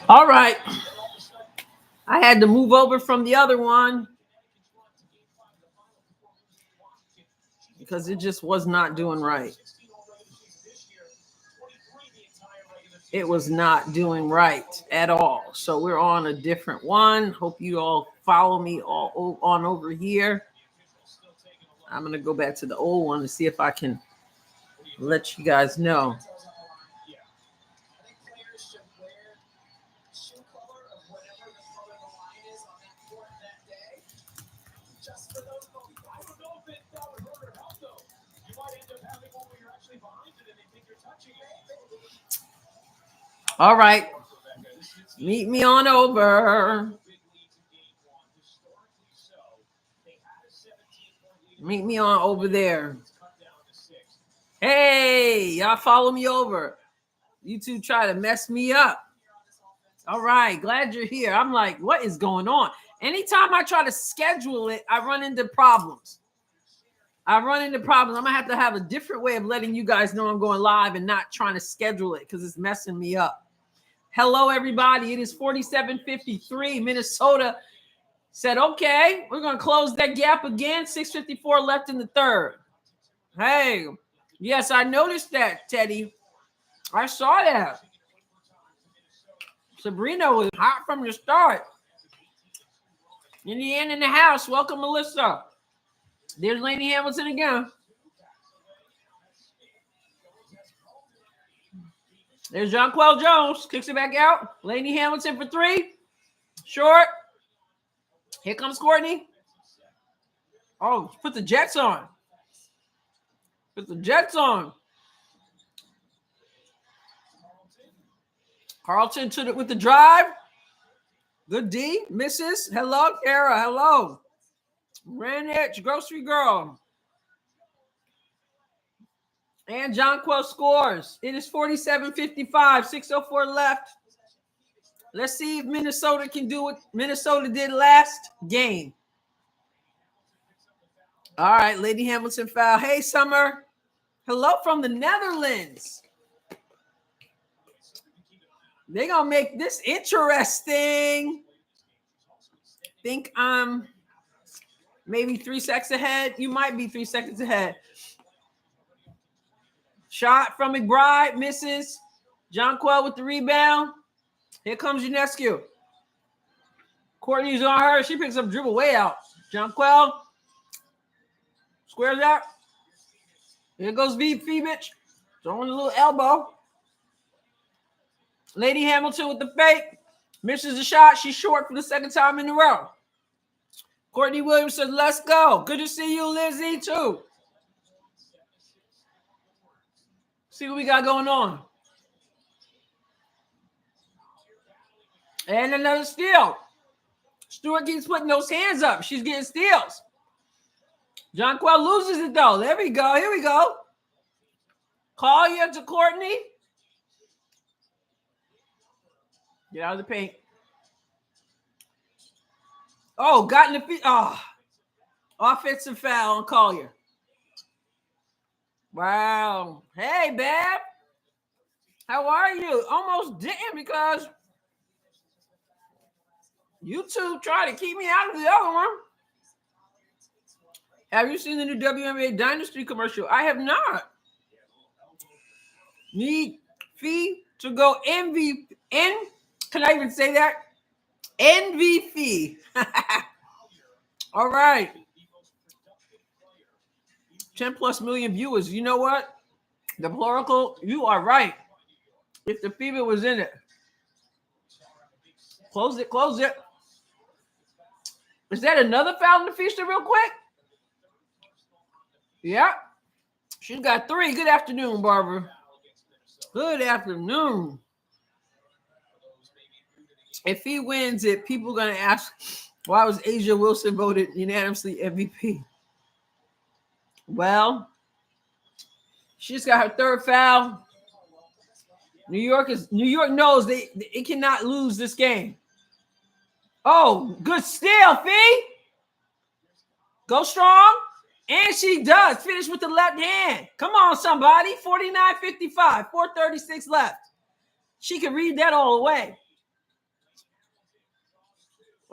All right. I had to move over from the other one because it just was not doing right. It was not doing right at all. So we're on a different one. Hope you all follow me all on over here. I'm going to go back to the old one to see if I can let you guys know. All right. Meet me on over. Meet me on over there. Hey, y'all follow me over. You two try to mess me up. All right, glad you're here. I'm like, what is going on? Anytime I try to schedule it, I run into problems. I'm going to have a different way of letting you guys know I'm going live and not trying to schedule it because it's messing me up. Hello, everybody. It is 47:53. Minnesota said, okay, we're going to close that gap again. 6:54 left in the third. Hey, yes, I noticed that, Teddy. I saw that. Sabrina was hot from the start. Indiana in the house. Welcome, Melissa. There's Lady Hamilton again. There's Jonquel Jones. Kicks it back out. Lady Hamilton for three. Short. Here comes Courtney. Oh, put the Jets on. Put the Jets on. Carlton with the drive. Good D. Misses. Hello, Kara. Hello. Greenwich, grocery girl. And Jonquel scores. It is 47:55. 6:04 left. Let's see if Minnesota can do what Minnesota did last game. All right, Lady Hamilton foul. Hey, Summer. Hello from the Netherlands. They're going to make this interesting. Think I'm maybe 3 seconds ahead. You might be 3 seconds ahead. Shot from McBride. Misses. Jonquel with the rebound. Here comes Unescu. Courtney's on her. She picks up dribble way out. Jonquel squares out. Here goes Fibich. Throwing a little elbow. Lady Hamilton with the fake. Misses the shot. She's short for the second time in a row. Courtney Williams says, let's go. Good to see you, Lizzie, too. See what we got going on. And another steal. Stewart keeps putting those hands up. She's getting steals. Jonquel loses it, though. There we go. Here we go. Collier to Courtney. Get out of the paint. Oh, got in the feet. Oh, offensive foul on Collier. Wow. Hey, Bab. How are you? Almost didn't because YouTube tried to keep me out of the other one. Have you seen the new WNBA Dynasty commercial? I have not. Need fee to go MVP. Can I even say that? MVP. All right. 10 plus million viewers. You know what? The plural, you are right. If the fever was in it. Close it, close it. Is that another foul in the feaster real quick? Yeah. She's got 3. Good afternoon, Barbara. Good afternoon. If he wins it, people are going to ask, why was Asia Wilson voted unanimously MVP? Well, she just got her 3rd foul. New York knows it cannot lose this game. Oh, good steal, Fee. Go strong. And she does. Finish with the left hand. Come on, somebody. 49-55. 4:36 left. She can read that all the way.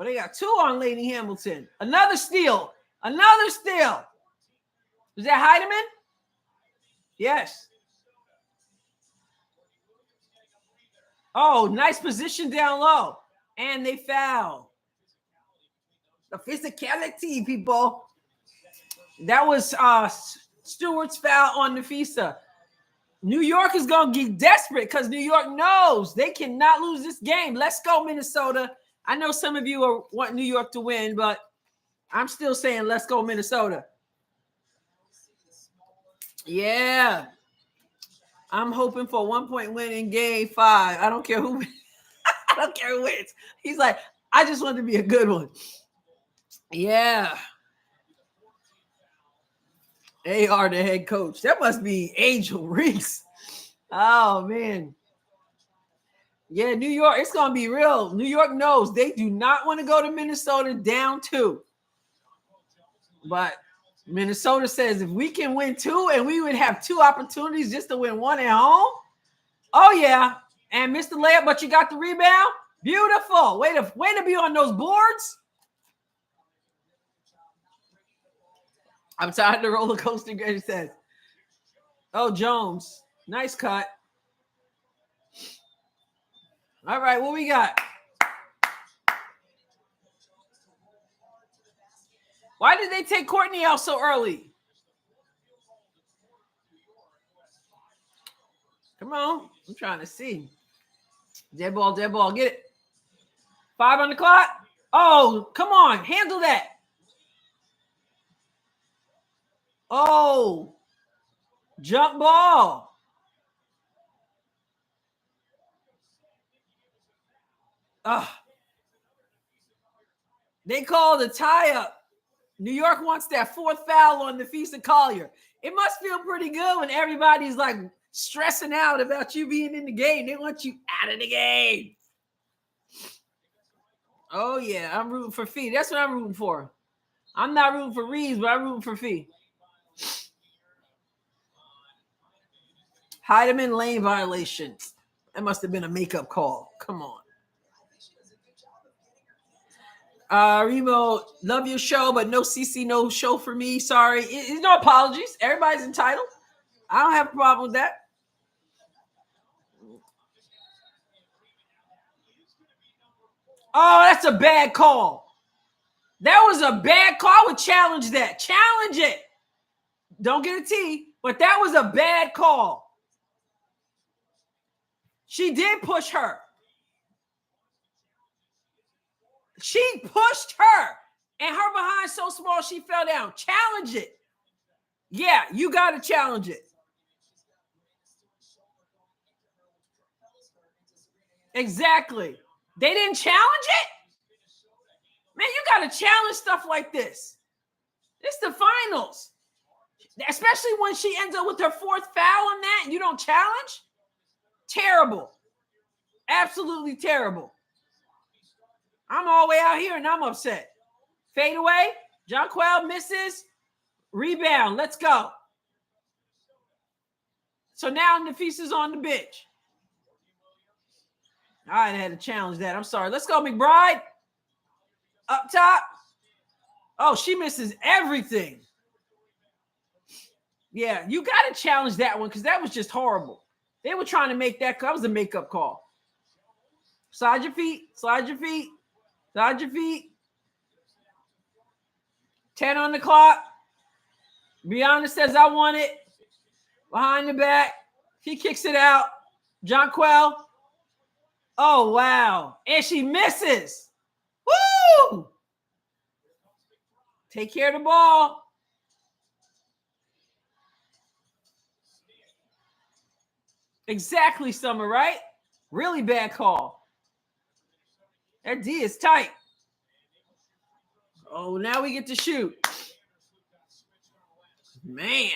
Well, they got 2 on Lady Hamilton. Another steal. Another steal. Is that Heidemann? Yes. Oh, nice position down low. And they foul. The physicality, people. That was Stewart's foul on Nafisa. New York is going to get desperate because New York knows they cannot lose this game. Let's go, Minnesota. I know some of you want New York to win, but I'm still saying let's go, Minnesota. Yeah. I'm hoping for a 1-point win in game 5. I don't care who wins. I don't care who wins. He's like, I just want it to be a good one. Yeah. AR, the head coach. That must be Angel Reese. Oh, man. Yeah, New York, it's going to be real. New York knows they do not want to go to Minnesota down 2. But Minnesota says if we can win 2 and we would have 2 opportunities just to win 1 at home. Oh, yeah. And missed the layup, but you got the rebound. Beautiful. Way to be on those boards. I'm tired of the roller coaster, Grady says. Oh, Jones. Nice cut. All right, what we got? Why did they take Courtney out so early? Come on. I'm trying to see. Dead ball. Get it. 5 on the clock. Oh, come on. Handle that. Oh, jump ball. They called a tie-up. New York wants that 4th foul on Nafisa Collier. It must feel pretty good when everybody's like stressing out about you being in the game. They want you out of the game. Oh, yeah. I'm rooting for Fee. That's what I'm rooting for. I'm not rooting for Reeves, but I'm rooting for Fee. Heidemann lane violation. That must have been a makeup call. Come on. Remo, love your show, but no CC, no show for me. Sorry. No apologies. Everybody's entitled. I don't have a problem with that. Oh, that's a bad call. That was a bad call. I would challenge that. Challenge it. Don't get a T, but that was a bad call. She did push her. She pushed her, and her behind so small she fell down. Challenge it. Yeah, you got to challenge it. Exactly. They didn't challenge it? Man, you got to challenge stuff like this. It's the finals. Especially when she ends up with her 4th foul on that and you don't challenge. Terrible. Absolutely terrible. I'm all the way out here and I'm upset. Fade away. Jonquel misses. Rebound. Let's go. So now Nafisa's on the bench. I had to challenge that. I'm sorry. Let's go, McBride. Up top. Oh, she misses everything. Yeah, you got to challenge that one because that was just horrible. They were trying to make that. That was a makeup call. Slide your feet. Slide your feet. Slide your feet. 10 on the clock. Brianna says, I want it. Behind the back. He kicks it out. Jonquel. Oh, wow. And she misses. Woo! Take care of the ball. Exactly, Summer, right? Really bad call. That D is tight. Oh, now we get to shoot. Man.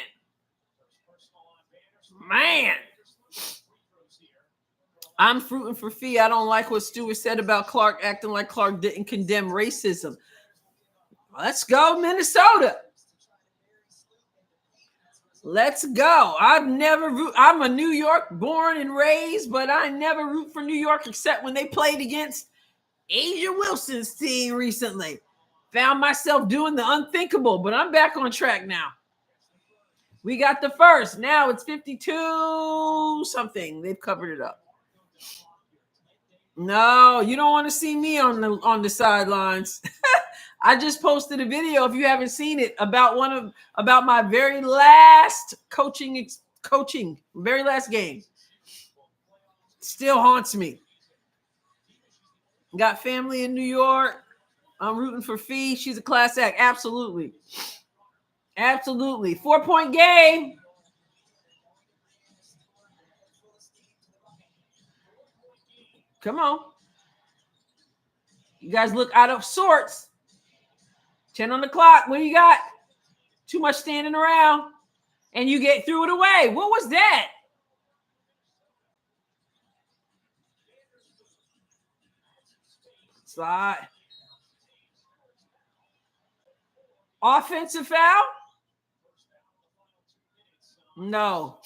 I'm fruiting for Fee. I don't like what Stewart said about Clark acting like Clark didn't condemn racism. Let's go, Minnesota. Let's go. I'm a New York born and raised, but I never root for New York except when they played against Adrienne Wilson's team recently. Found myself doing the unthinkable, but I'm back on track now. We got the first. Now it's 52 something. They've covered it up. No, you don't want to see me on the sidelines. I just posted a video, if you haven't seen it, about my very last coaching, very last game. Still haunts me. Got family in New York. I'm rooting for Fee. She's a class act. Absolutely. 4-point game. Come on. You guys look out of sorts. 10 on the clock. What do you got? Too much standing around. And you threw it away. What was that? Slide. Offensive foul? No.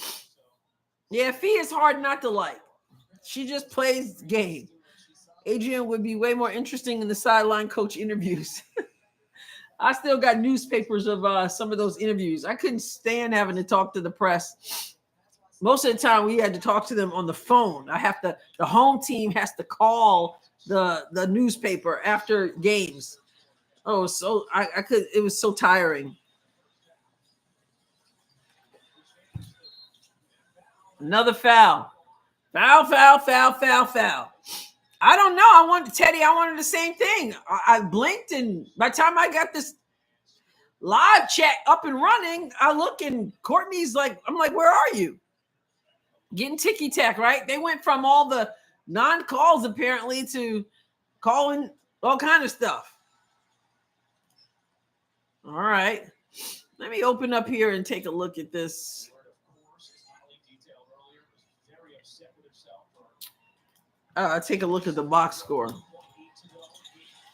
Yeah, Fee is hard not to like. She just plays the game. Adrienne would be way more interesting in the sideline coach interviews. I still got newspapers of some of those interviews. I couldn't stand having to talk to the press. Most of the time we had to talk to them on the phone. The home team has to call the newspaper after games. Oh, so it was so tiring. Another foul. Foul. I don't know. I wanted the same thing. I blinked, and by the time I got this live chat up and running, I look and Courtney's like, I'm like, where are you? Getting ticky-tack, right? They went from all the non-calls apparently to calling all kind of stuff. All right. Let me open up here and take a look at this. Take a look at the box score.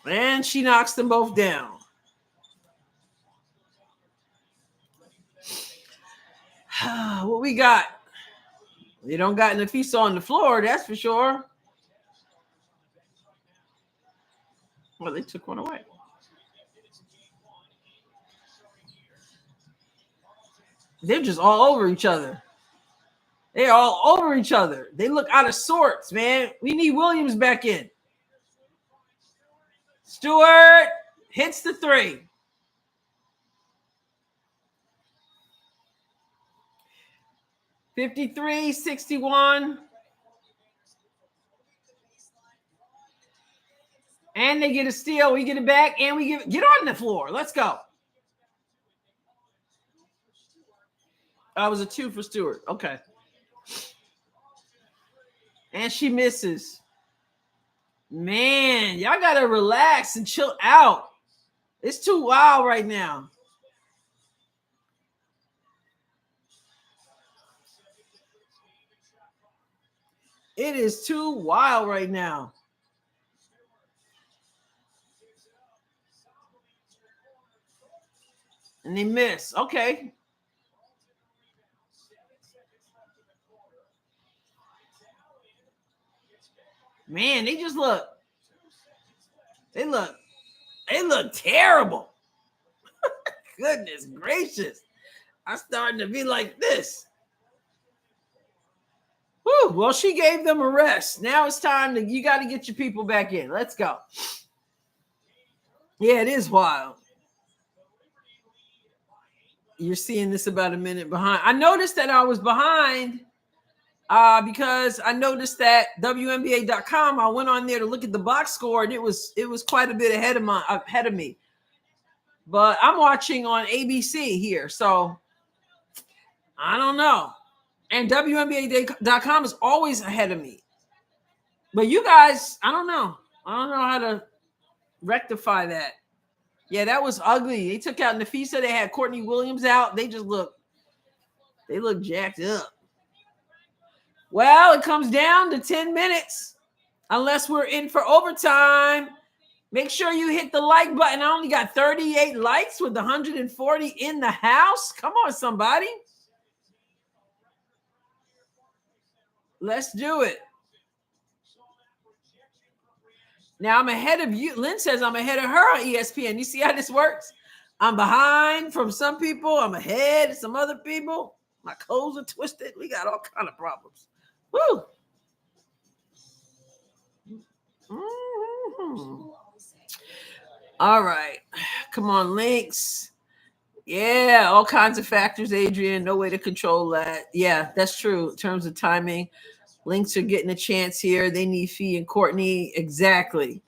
And she knocks them both down. What we got? You don't got Nafisa on the floor, that's for sure. Well, they took one away. They're just all over each other. They're all over each other. They look out of sorts, man. We need Williams back in. Stewart hits the three. $53-61. And they get a steal. We get it back, and we get on the floor. Let's go. That was a 2 for Stewart. Okay. And she misses. Man, y'all got to relax and chill out. It's too wild right now. It is too wild right now. And they miss. Okay. Man, they just look. They look terrible. Goodness gracious. I'm starting to be like this. Whew, well, she gave them a rest. Now it's time you got to get your people back in. Let's go. Yeah, it is wild. You're seeing this about a minute behind. I noticed that I was behind because I noticed that WNBA.com, I went on there to look at the box score, and it was quite a bit ahead of me. But I'm watching on ABC here, so I don't know. And WNBA.com is always ahead of me. But you guys, I don't know. I don't know how to rectify that. Yeah, that was ugly. They took out Nafisa. They had Courtney Williams out. They look jacked up. Well, it comes down to 10 minutes unless we're in for overtime. Make sure you hit the like button. I only got 38 likes with 140 in the house. Come on, somebody. Let's do it. Now I'm ahead of you. Lynn says I'm ahead of her on ESPN. You see how this works? I'm behind from some people. I'm ahead of some other people. My clothes are twisted. We got all kind of problems. Woo! Mm-hmm. All right. Come on, Lynx. Yeah, all kinds of factors, Adrienne. No way to control that. Yeah, that's true. In terms of timing, Lynx are getting a chance here. They need Fee and Courtney. Exactly.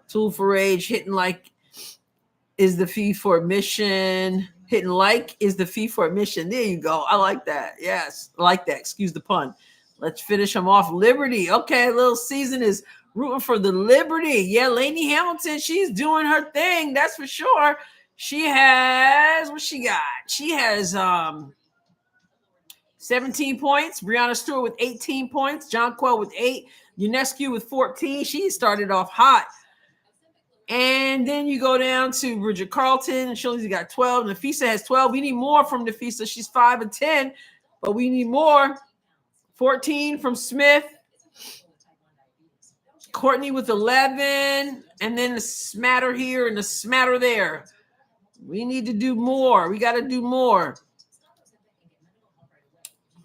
Tool for Rage, hitting like is the fee for admission. Hitting like is the fee for admission. There you go. I like that. Yes, I like that. Excuse the pun. Let's finish them off. Liberty. Okay, little season is rooting for the Liberty. Yeah, Lainey Hamilton, she's doing her thing. That's for sure. She has, what she got? She has 17 points. Brianna Stewart with 18 points. Jonquel with 8. Unescu with 14. She started off hot. And then you go down to Bridget Carlton, and she only got 12. Nafisa has 12. We need more from Nafisa. She's 5 and 10, but we need more. 14 from Smith. Courtney with 11, and then the smatter here and the smatter there. We need to do more. We got to do more.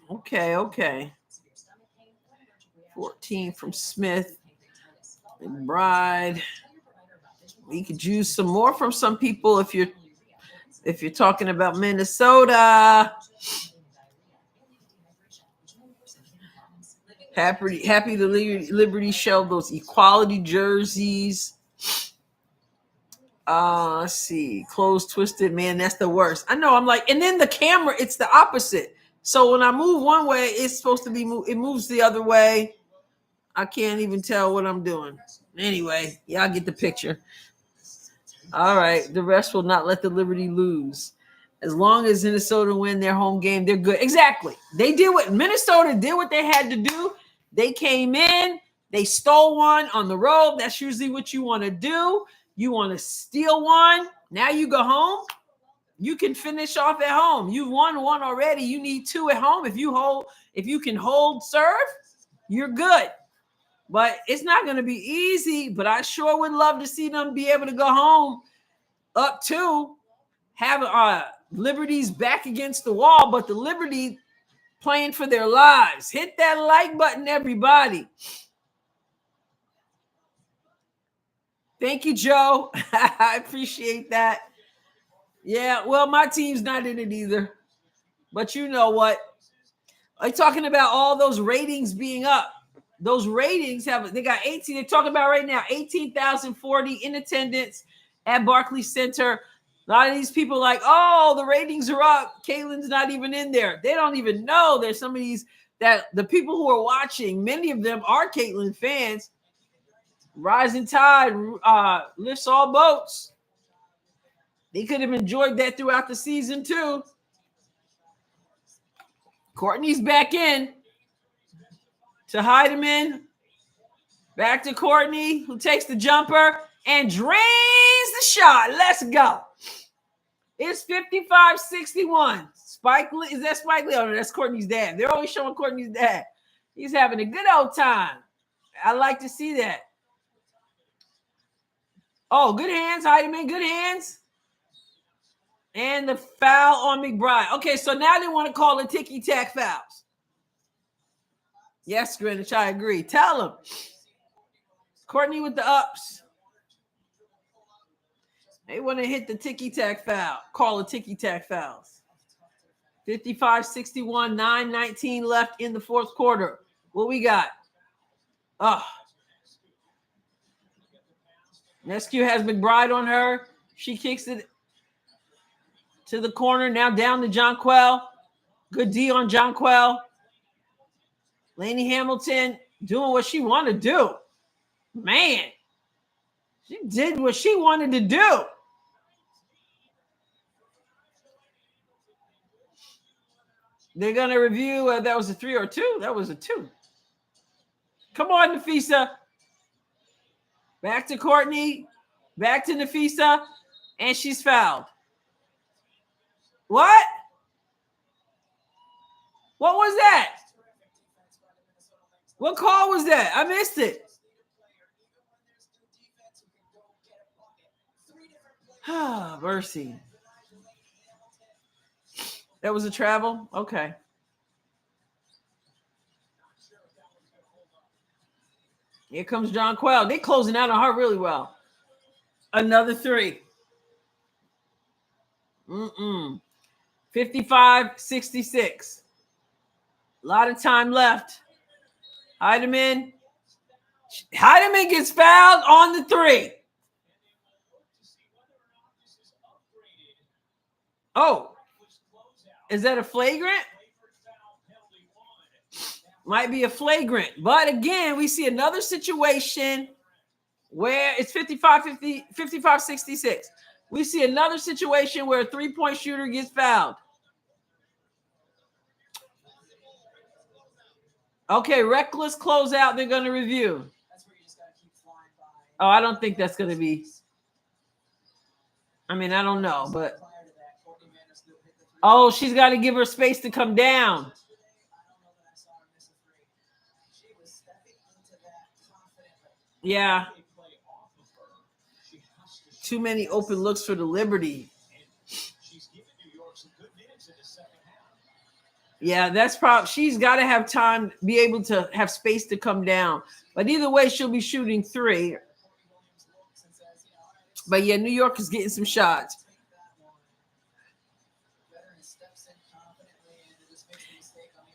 Okay. 14 from Smith. McBride. We could use some more from some people if you're talking about Minnesota. Happy the Liberty showed those equality jerseys. Let's see. Clothes twisted, man, that's the worst. I know, I'm like, and then the camera, it's the opposite. So when I move one way, it's supposed to be it moves the other way. I can't even tell what I'm doing. Anyway, y'all get the picture. All right. The rest will not let the Liberty lose. As long as Minnesota win their home game, they're good. Exactly. Minnesota did what they had to do. They came in, they stole one on the road. That's usually what you want to do. You want to steal one. Now you go home. You can finish off at home. You've won one already. You need 2 at home. If you can hold serve, you're good. But it's not going to be easy. But I sure would love to see them be able to go home up 2, have Liberty's back against the wall, but the Liberty playing for their lives. Hit that like button, everybody. Thank you, Joe. I appreciate that. Yeah, well, my team's not in it either. But you know what? I'm talking about all those ratings being up. Those ratings they got 18. They're talking about right now 18,040 in attendance at Barclays Center. A lot of these people like, oh, the ratings are up. Caitlin's not even in there. They don't even know there's some of these that the people who are watching, many of them are Caitlin fans. Rising tide lifts all boats. They could have enjoyed that throughout the season too. Courtney's back in to Heidemann. Back to Courtney, who takes the jumper and drains the shot. Let's go. It's 55-61. Spike Lee, is that Spike Lee? Oh, no, that's Courtney's dad. They're always showing Courtney's dad. He's having a good old time. I like to see that. Oh, good hands, Heidemann. Good hands. And the foul on McBride. Okay, so now they want to call the ticky-tack fouls. Yes, Greenwich, I agree. Tell them. Courtney with the ups. They want to hit the ticky-tack foul. Call the ticky-tack fouls. 55-61, 9:19 left in the fourth quarter. What we got? Oh. Nescu has McBride on her. She kicks it to the corner. Now down to Jonquel. Good D on Jonquel. Lainey Hamilton doing what she wanted to do. Man. She did what she wanted to do. They're going to review. That was a 3 or 2. That was a 2. Come on, Nafisa. Back to Courtney. Back to Nafisa. And she's fouled. What? What was that? What call was that? I missed it. Mercy. That was a travel? Okay. Here comes John Quell. They're closing out on her really well. Another three. 55-66. A lot of time left. Heidemann. Heidemann gets fouled on the three. Oh. Is that a flagrant? Might be a flagrant. But again, we see another situation where it's 55-66. We see another situation where a three-point shooter gets fouled. Okay, reckless closeout. They're going to review. Oh, I don't think that's going to be. I mean, I don't know, but. Oh, she's got to give her space to come down. Yeah. Too many open looks for the Liberty. Yeah, that's probably. She's got to have time, be able to have space to come down. But either way, she'll be shooting three. But yeah, New York is getting some shots.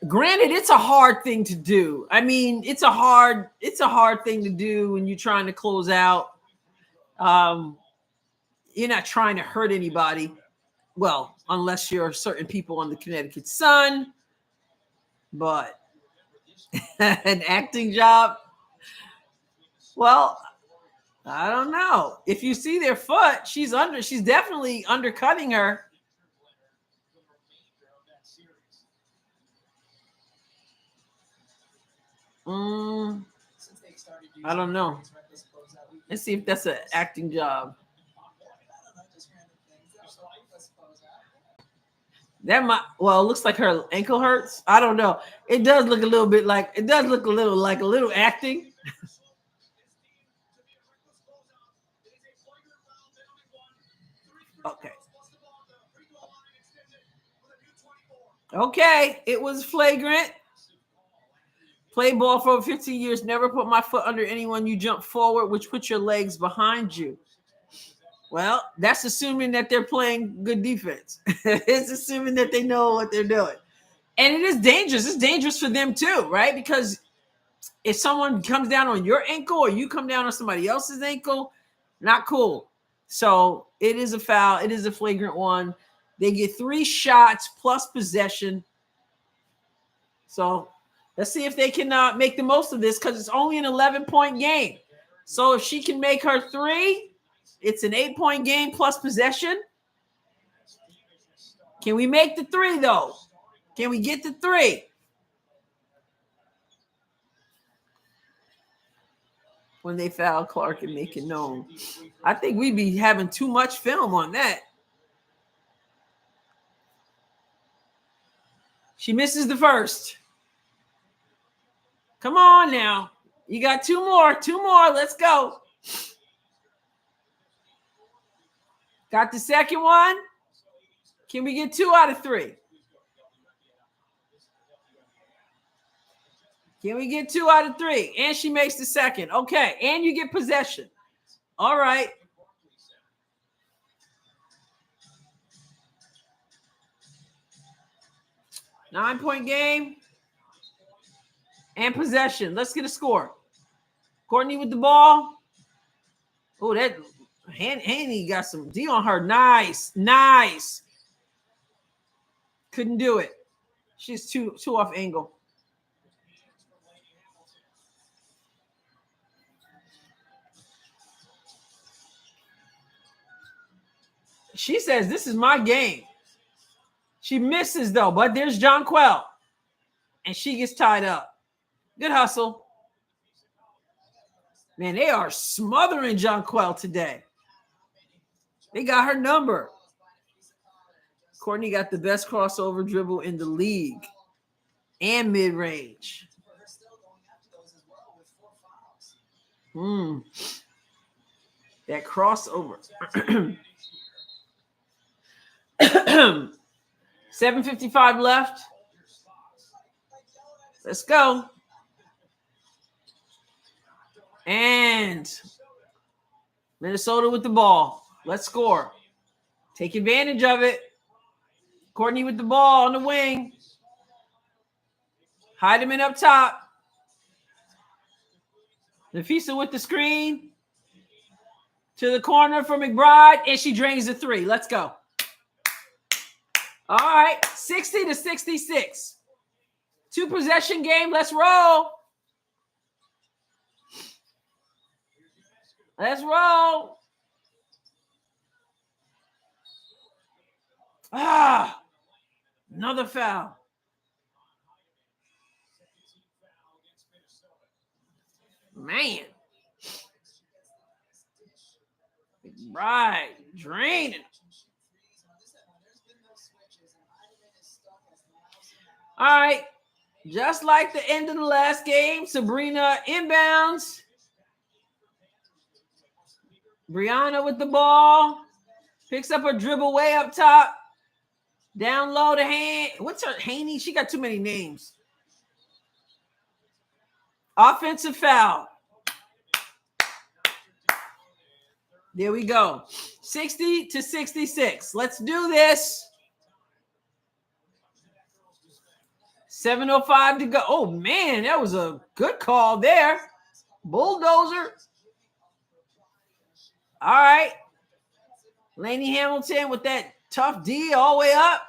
Granted, it's a hard thing to do. I mean, it's a hard thing to do when you're trying to close out. You're not trying to hurt anybody. Well, unless you're certain people on the Connecticut Sun. But an acting job. Well, I don't know. If you see their foot, she's definitely undercutting her. I don't know. Let's see if that's an acting job. That might, well, it looks like her ankle hurts. I don't know. It does look a little bit like, it does look a little acting. Okay. Okay, it was flagrant. Play ball for over 15 years. Never put my foot under anyone. You jump forward, which puts your legs behind you. Well, that's assuming that they're playing good defense. It's assuming that they know what they're doing. And it is dangerous. It's dangerous for them too, right? Because if someone comes down on your ankle or you come down on somebody else's ankle, not cool. So it is a foul. It is a flagrant one. They get 3 shots plus possession. So let's see if they can make the most of this because it's only an 11-point game. So if she can make her 3, it's an 8-point game plus possession. Can we make the 3, though? Can we get the 3? When they foul Clark and make it known. I think we'd be having too much film on that. She misses the first. Come on now. You got 2 more. 2 more. Let's go. Got the second one. Can we get 2 out of 3? Can we get 2 out of 3? And she makes the second. Okay. And you get possession. All right. Nine-point game. And possession. Let's get a score. Courtney with the ball. Oh, that Haney got some D on her. Nice. Nice. Couldn't do it. She's too off angle. She says, this is my game. She misses, though, but there's John Quell. And she gets tied up. Good hustle. Man, they are smothering John Quell today. They got her number. Courtney got the best crossover dribble in the league. And mid-range. That crossover. 7:55 left. Let's go. And Minnesota with the ball. Let's score. Take advantage of it. Courtney with the ball on the wing. Heidemann up top. Nafisa with the screen. To the corner for McBride. And she drains the three. Let's go. All right. 60-66. 2-possession game. Let's roll. Let's roll. Another foul. Man. Right. Draining. All right. Just like the end of the last game, Sabrina inbounds. Brianna with the ball. Picks up a dribble way up top. Down low to Haney. What's her Haney? She got too many names. Offensive foul. There we go. 60-66. Let's do this. 7:05 to go. Oh, man, that was a good call there. Bulldozer. All right. Lainey Hamilton with that tough D all the way up.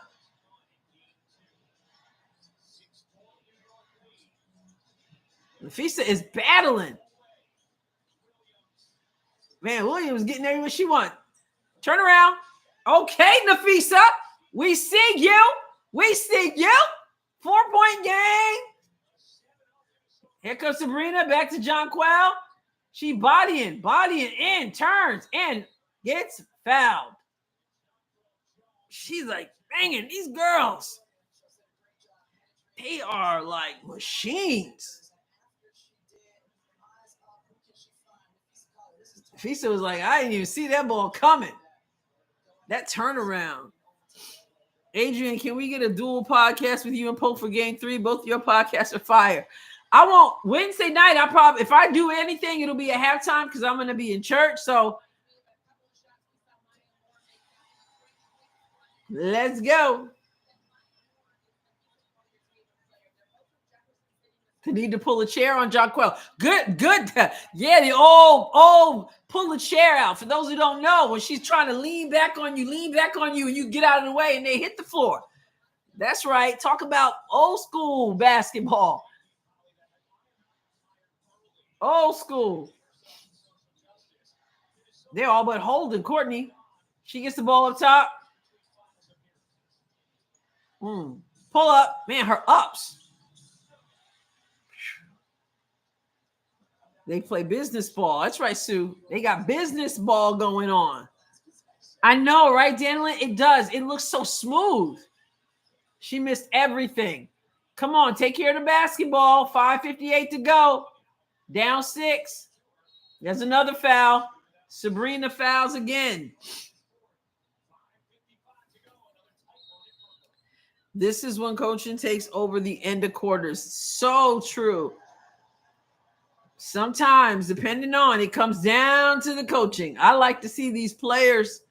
Nafisa is battling. Man, Williams getting everywhere she wants. Turn around. Okay, Nafisa. We see you. We see you. 4-point game. Here comes Sabrina. Back to Jonquel. She bodying in, turns, and gets fouled. She's like, banging these girls. They are like machines. Fisa was like, I didn't even see that ball coming. That turnaround. Adrienne, can we get a dual podcast with you and Pope for game 3? Both your podcasts are fire. I won't. Wednesday night, if I do anything, it'll be at halftime because I'm going to be in church. So let's go. To need to pull a chair on Jonquel. Good. Yeah, the old pull a chair out. For those who don't know, when she's trying to lean back on you, and you get out of the way and they hit the floor. That's right. Talk about old school basketball. Old school. They're all but holding Courtney. She gets the ball up top. Pull up. Man, her ups. They play business ball. That's right, Sue. They got business ball going on. I know, right, Danilyn? It does. It looks so smooth. She missed everything. Come on, take care of the basketball. 5:58 to go. Down 6. There's another foul. Sabrina fouls again. This is when coaching takes over the end of quarters. So true. Sometimes, depending on, it comes down to the coaching. I like to see these players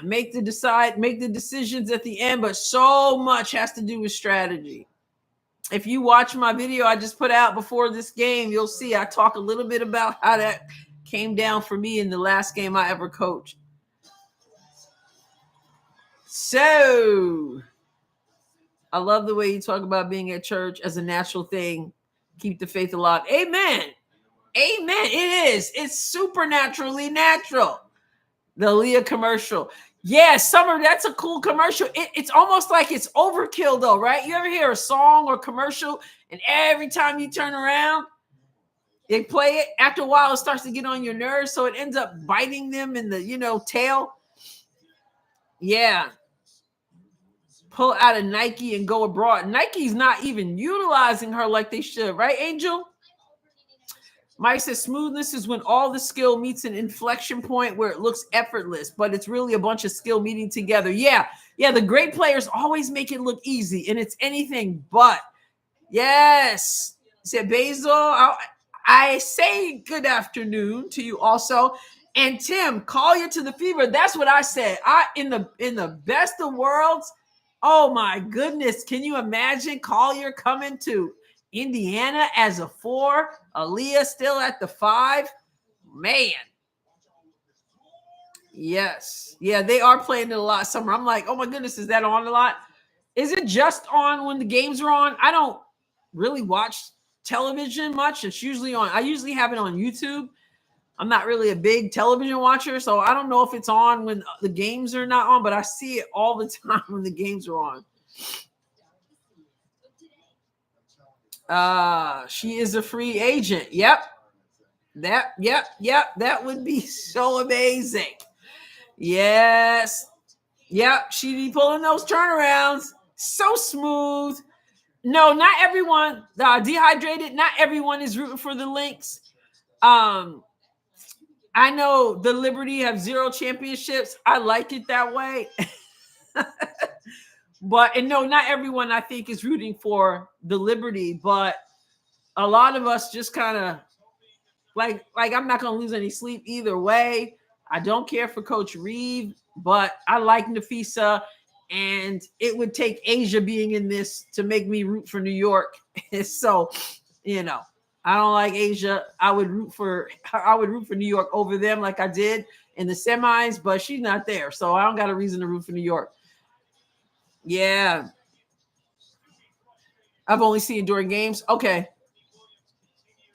make the decisions at the end, but so much has to do with strategy. If you watch my video I just put out before this game, you'll see I talk a little bit about how that came down for me in the last game I ever coached. So, I love the way you talk about being at church as a natural thing. Keep the faith alive. Amen. Amen. It is. It's supernaturally natural. The Leah commercial. Yeah, Summer, that's a cool commercial. It's almost like it's overkill, though, right? You ever hear a song or commercial, and every time you turn around, they play it. After a while, it starts to get on your nerves, so it ends up biting them in the, tail. Yeah. Pull out of Nike and go abroad. Nike's not even utilizing her like they should, right, Angel? Mike says smoothness is when all the skill meets an inflection point where it looks effortless, but it's really a bunch of skill meeting together. Yeah, the great players always make it look easy, and it's anything but. Yes. Said Basil, I say good afternoon to you also. And Tim, call you to the fever. That's what I said. In the best of worlds. Oh my goodness. Can you imagine Collier coming to Indiana as a 4? Aaliyah still at the 5? Man. Yes. Yeah, they are playing it a lot summer. I'm like, oh my goodness, is that on a lot? Is it just on when the games are on? I don't really watch television much. It's usually on. I usually have it on YouTube. I'm not really a big television watcher, so I don't know if it's on when the games are not on, but I see it all the time when the games are on. She is a free agent. Yep. That would be so amazing. Yes. Yep. She'd be pulling those turnarounds. So smooth. No, not everyone. Dehydrated. Not everyone is rooting for the Lynx. I know the Liberty have 0 championships. I like it that way. And no, not everyone I think is rooting for the Liberty, but a lot of us just kind of like I'm not going to lose any sleep either way. I don't care for Coach Reeve, but I like Nafisa, and it would take Asia being in this to make me root for New York. So, I don't like Asia. I would root for New York over them like I did in the semis, but she's not there. So I don't got a reason to root for New York. Yeah. I've only seen it during games. Okay.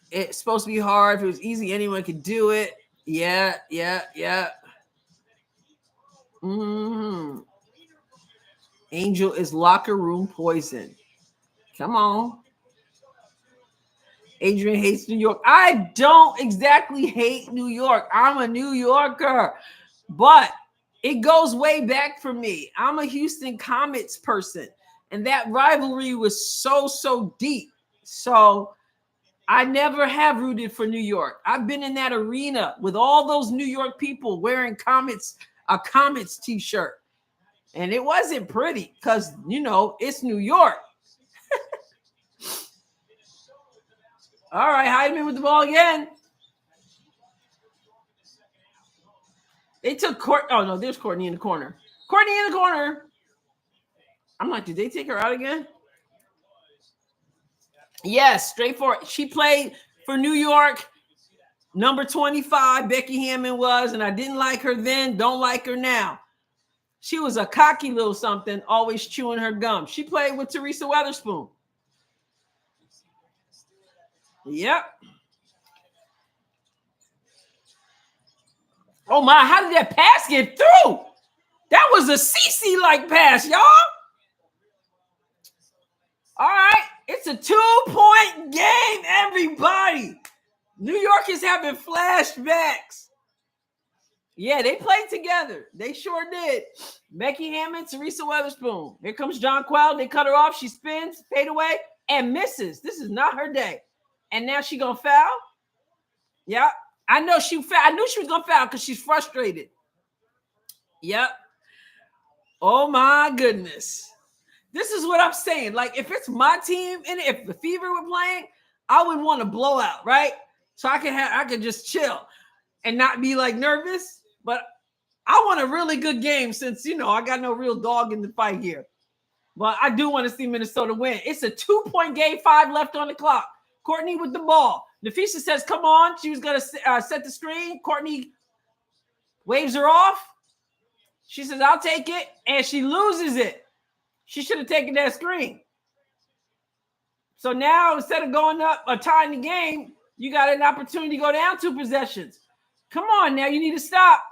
It's supposed to be hard. If it was easy, anyone could do it. Yeah. Mm-hmm. Angel is locker room poison. Come on. Adrienne hates New York. I don't exactly hate New York. I'm a New Yorker, but it goes way back for me. I'm a Houston Comets person, and that rivalry was so deep. So I never have rooted for New York. I've been in that arena with all those New York people wearing a Comets t-shirt, and it wasn't pretty because, it's New York. All right, Heidemann with the ball again. They took Court. Oh, no, there's Courtney in the corner. Courtney in the corner. I'm like, did they take her out again? Yes, straightforward. She played for New York, number 25, Becky Hammond was, and I didn't like her then, don't like her now. She was a cocky little something, always chewing her gum. She played with Teresa Weatherspoon. Yep. Oh my, how did that pass get through? That was a CC-like pass, y'all. All right, it's a 2-point game, everybody. New York is having flashbacks. Yeah, they played together. They sure did. Becky Hammond, Teresa Weatherspoon. Here comes John Quell. They cut her off. She spins, fade away, and misses. This is not her day. And now she gonna foul? Yeah. I know she fouled. I knew she was gonna foul because she's frustrated. Yep. Oh my goodness. This is what I'm saying. Like, if it's my team and if the Fever were playing, I would want to blow out, right? So I could just chill and not be like nervous. But I want a really good game since, I got no real dog in the fight here. But I do want to see Minnesota win. It's a 2-point game, 5 left on the clock. Courtney with the ball. Nafisa says, come on. She was going to set the screen. Courtney waves her off. She says, I'll take it. And she loses it. She should have taken that screen. So now, instead of going up or tying the game, you got an opportunity to go down 2 possessions. Come on now. You need to stop.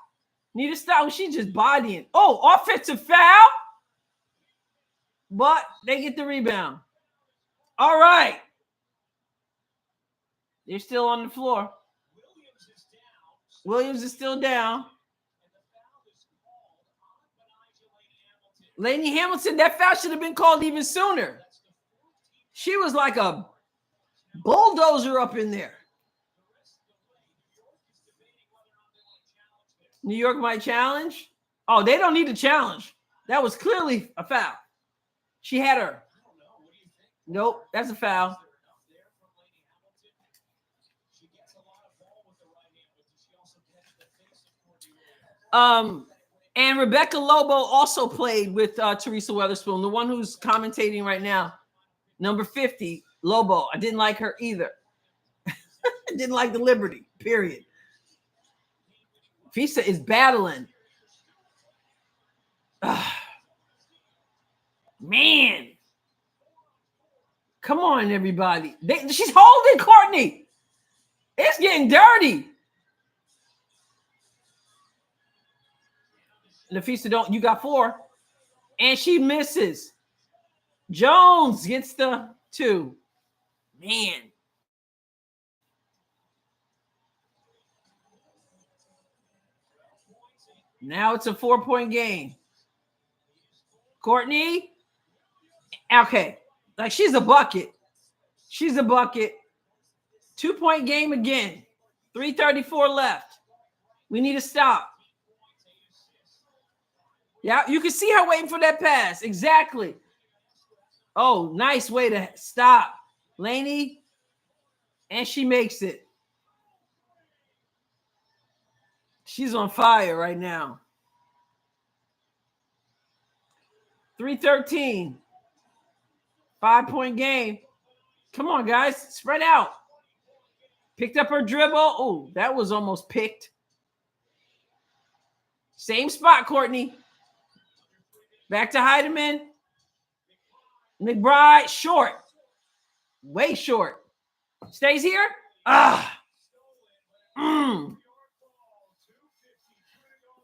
She's just bodying. Oh, offensive foul. But they get the rebound. All right. They're still on the floor. Williams is still down. Lainey Hamilton, that foul should have been called even sooner. She was like a bulldozer up in there. New York might challenge. Oh, they don't need to challenge. That was clearly a foul. She had her. Nope, that's a foul. And Rebecca Lobo also played with Teresa Weatherspoon, the one who's commentating right now. Number 50, Lobo. I didn't like her either. I didn't like the Liberty, period. Fisa is battling. Man. Come on, everybody. She's holding Courtney. It's getting dirty. Nafisa, you got 4. And she misses. Jones gets the 2. Man. Now it's a 4-point game. Courtney. Okay. Like, she's a bucket. She's a bucket. 2-point game again. 3:34 left. We need to stop. Yeah, you can see her waiting for that pass. Exactly. Oh, nice way to stop. Laney. And she makes it. She's on fire right now. 3:13. 5-point game. Come on, guys. Spread out. Picked up her dribble. Oh, that was almost picked. Same spot, Courtney. Back to Heidemann. McBride, short. Way short. Stays here.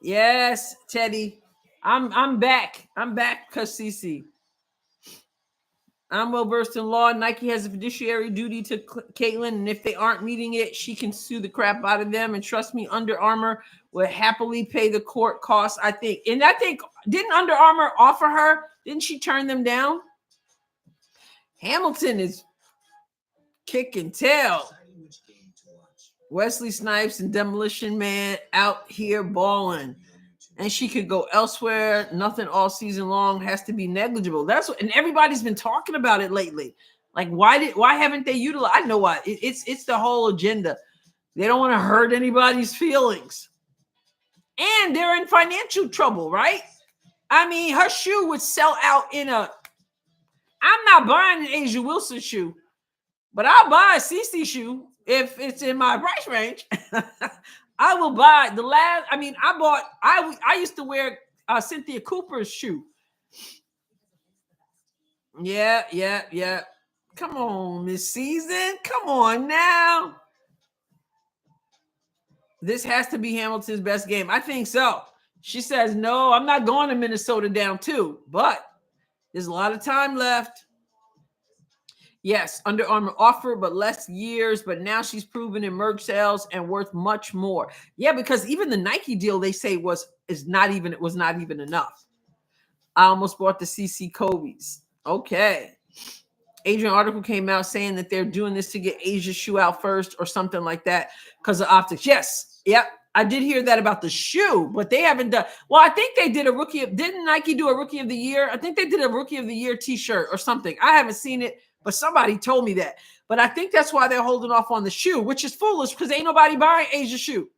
Yes, Teddy. I'm back. I'm back, Cassisi. I'm well versed in law. Nike has a fiduciary duty to Caitlin, and if they aren't meeting it, she can sue the crap out of them. And trust me, Under Armour will happily pay the court costs, I think. And I think, didn't Under Armour offer her? Didn't she turn them down? Hamilton is kicking tail. Wesley Snipes and Demolition Man out here balling. And she could go elsewhere. Nothing all season long, has to be negligible. That's what, and everybody's been talking about it lately. Like, why haven't they utilized? I know why. It's the whole agenda. They don't want to hurt anybody's feelings. And they're in financial trouble, right? I mean, her shoe would sell out in a. I'm not buying an Asia Wilson shoe, but I'll buy a CC shoe if it's in my price range. I will buy the last. I mean, I used to wear Cynthia Cooper's shoe. Yeah. Come on, Miss Season. Come on now. This has to be Hamilton's best game. I think so. She says, no, I'm not going to Minnesota down 2, but there's a lot of time left. Yes, Under Armour offered, but less years. But now she's proven in merch sales and worth much more. Yeah, because even the Nike deal they say was not even enough. I almost bought the CC Kobe's. Okay. Adrienne article came out saying that they're doing this to get Asia's shoe out first or something like that because of optics. Yes. Yep. I did hear that about the shoe, but they haven't done. Well, I think they did didn't Nike do a Rookie of the Year? I think they did a Rookie of the Year t-shirt or something. I haven't seen it, but somebody told me that. But I think that's why they're holding off on the shoe, which is foolish because ain't nobody buying Asia's shoe.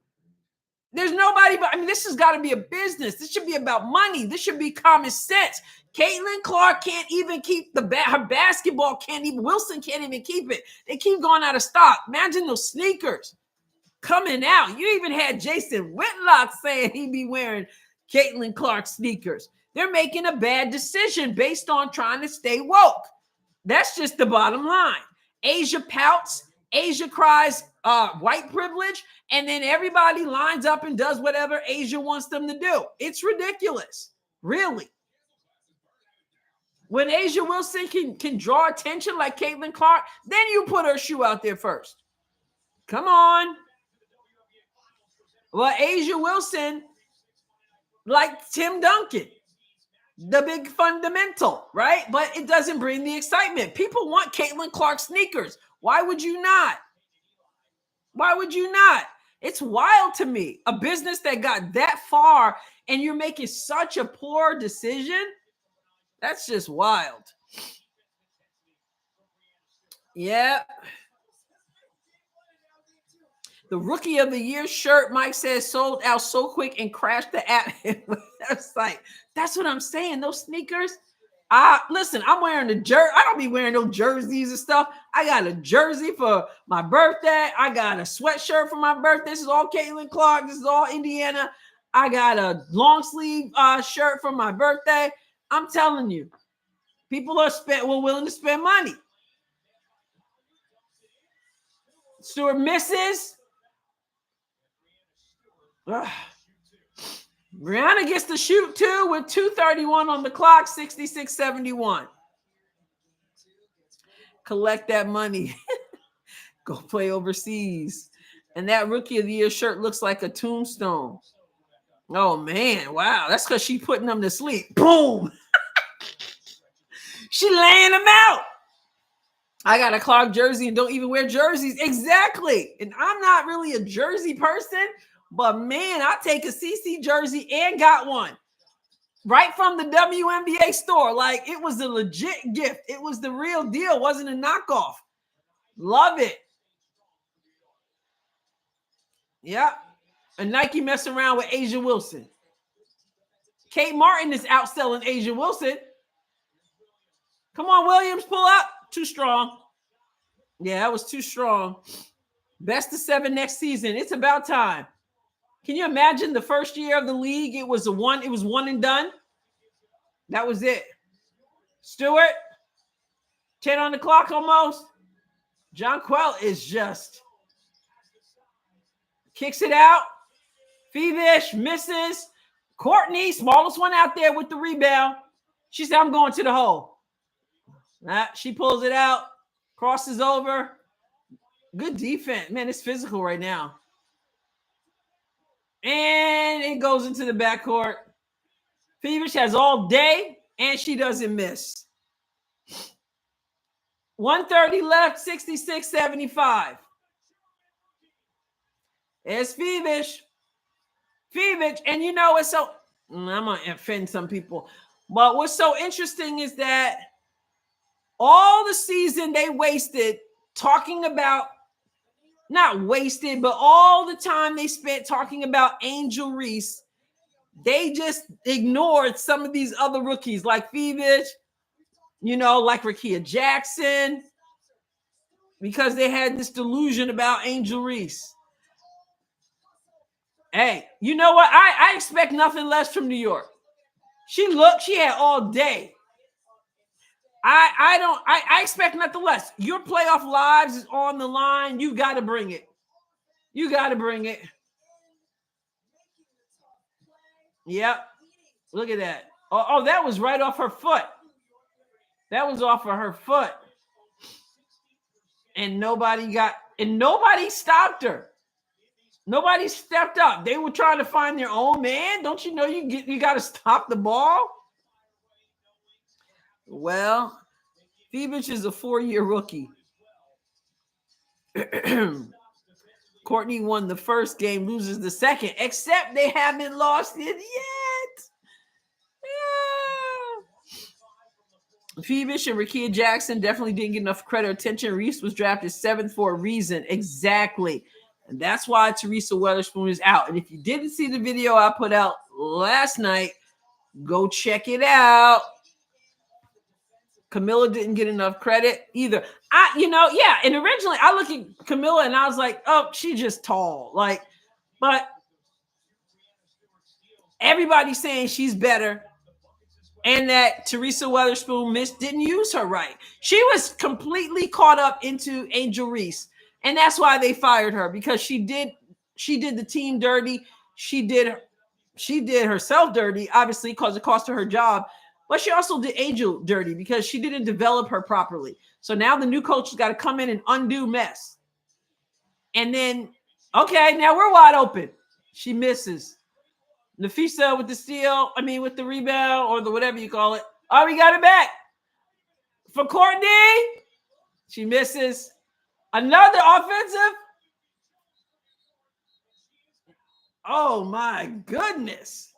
There's nobody, I mean, this has got to be a business. This should be about money. This should be common sense. Caitlin Clark can't even keep her basketball Wilson can't even keep it. They keep going out of stock. Imagine those sneakers coming out. You even had Jason Whitlock saying he'd be wearing Caitlin Clark sneakers. They're making a bad decision based on trying to stay woke. That's just the bottom line. Asia pouts. Asia cries white privilege. And then everybody lines up and does whatever Asia wants them to do. It's ridiculous. Really. When Asia Wilson can draw attention like Caitlin Clark, then you put her shoe out there first. Come on. Well, Asia Wilson, like Tim Duncan, the big fundamental, right? But it doesn't bring the excitement. People want Caitlin Clark sneakers. Why would you not? Why would you not? It's wild to me. A business that got that far and you're making such a poor decision. That's just wild. Yeah. The Rookie of the Year shirt, Mike says, sold out so quick and crashed the app. That's like, that's what I'm saying. Those sneakers. Listen, I'm wearing a jersey. I don't be wearing no jerseys and stuff. I got a jersey for my birthday. I got a sweatshirt for my birthday. This is all Caitlin Clark. This is all Indiana. I got a long sleeve shirt for my birthday. I'm telling you, people are willing to spend money. Stuart misses. Brianna gets to shoot too with 2:31 on the clock, 66-71. Collect that money. Go play overseas. And that Rookie of the Year shirt looks like a tombstone. Oh, man. Wow. That's because she's putting them to sleep. Boom. She laying them out. I got a Clark jersey and don't even wear jerseys. Exactly. And I'm not really a jersey person. But, man, I take a CC jersey and got one right from the WNBA store. Like, it was a legit gift. It was the real deal. It wasn't a knockoff. Love it. Yeah. And Nike messing around with Asia Wilson. Kate Martin is outselling Asia Wilson. Come on, Williams, pull up. Too strong. Yeah, that was too strong. Best of 7 next season. It's about time. Can you imagine the first year of the league? It was one and done. That was it. Stewart, 10 on the clock almost. John Quell is just kicks it out. Fevish misses. Courtney, smallest one out there with the rebound. She said, I'm going to the hole. She pulls it out, crosses over. Good defense. Man, it's physical right now. And it goes into the backcourt. Fevish has all day, and she doesn't miss. 1:30 left, 66-75. It's Fevish. And you know what's so... I'm going to offend some people. But what's so interesting is that all the season they wasted talking about... Not wasted, but all the time they spent talking about Angel Reese, they just ignored some of these other rookies like Fevish, like Rickea Jackson, because they had this delusion about Angel Reese. Hey, you know what? I expect nothing less from New York. She had all day. I expect nothing less. Your playoff lives is on the line. You got to bring it. Yep. Look at that. Oh, that was right off her foot. That was off of her foot. And nobody stopped her. Nobody stepped up. They were trying to find their own man. Don't you know you got to stop the ball? Well, Fevish is a 4-year rookie. Courtney won the first game, loses the second, except they haven't lost it yet. Yeah. Fevish and Rickea Jackson definitely didn't get enough credit or attention. Reese was drafted 7th for a reason. Exactly. And that's why Teresa Weatherspoon is out. And if you didn't see the video I put out last night, go check it out. Camilla didn't get enough credit either. And originally I look at Camilla and I was like, oh, she's just tall. But everybody's saying she's better. And that Teresa Weatherspoon didn't use her right. She was completely caught up into Angel Reese. And that's why they fired her, because she did the team dirty. She did herself dirty, obviously, because it cost her job. But she also did Angel dirty because she didn't develop her properly. So now the new coach has got to come in and undo mess. And then, okay, now we're wide open. She misses. Nafisa with the steal, with the rebound or the whatever you call it. Oh, we got it back. For Courtney, she misses. Another offensive. Oh my goodness.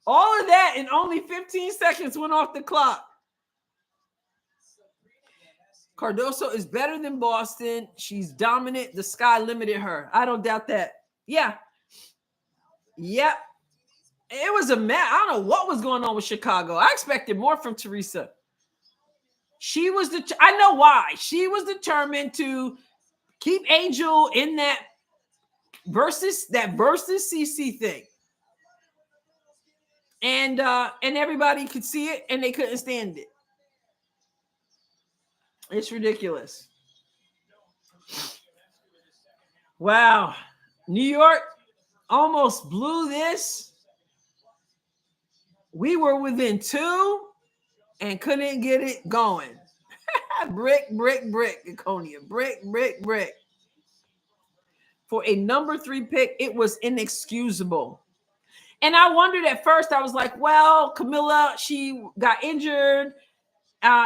All of that in only 15 seconds went off the clock. Cardoso is better than Boston. She's dominant. The sky limited her. I don't doubt that. Yeah. Yep. It was a mess. I don't know what was going on with Chicago. I expected more from Teresa. She was I know why. She was determined to keep Angel in that versus CC thing. And everybody could see it and they couldn't stand it. It's ridiculous. Wow. New York almost blew this. We were within 2 and couldn't get it going. brick, Iconia. Brick. For a number 3 pick, it was inexcusable. And I wondered at first, I was like, well, Camilla, she got injured.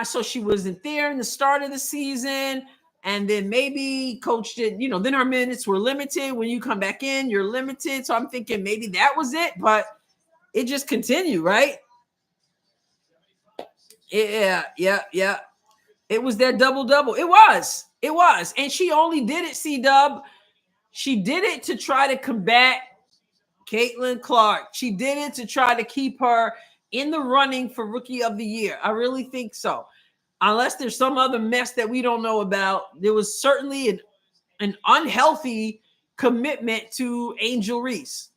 So she wasn't there in the start of the season. And then maybe coach did, then her minutes were limited. When you come back in, you're limited. So I'm thinking maybe that was it, but it just continued, right? Yeah. It was that double-double. It was. And she only did it, C-Dub. She did it to try to combat Caitlin Clark. She did it to try to keep her in the running for Rookie of the Year. I really think so. Unless there's some other mess that we don't know about, there was certainly an unhealthy commitment to Angel Reese.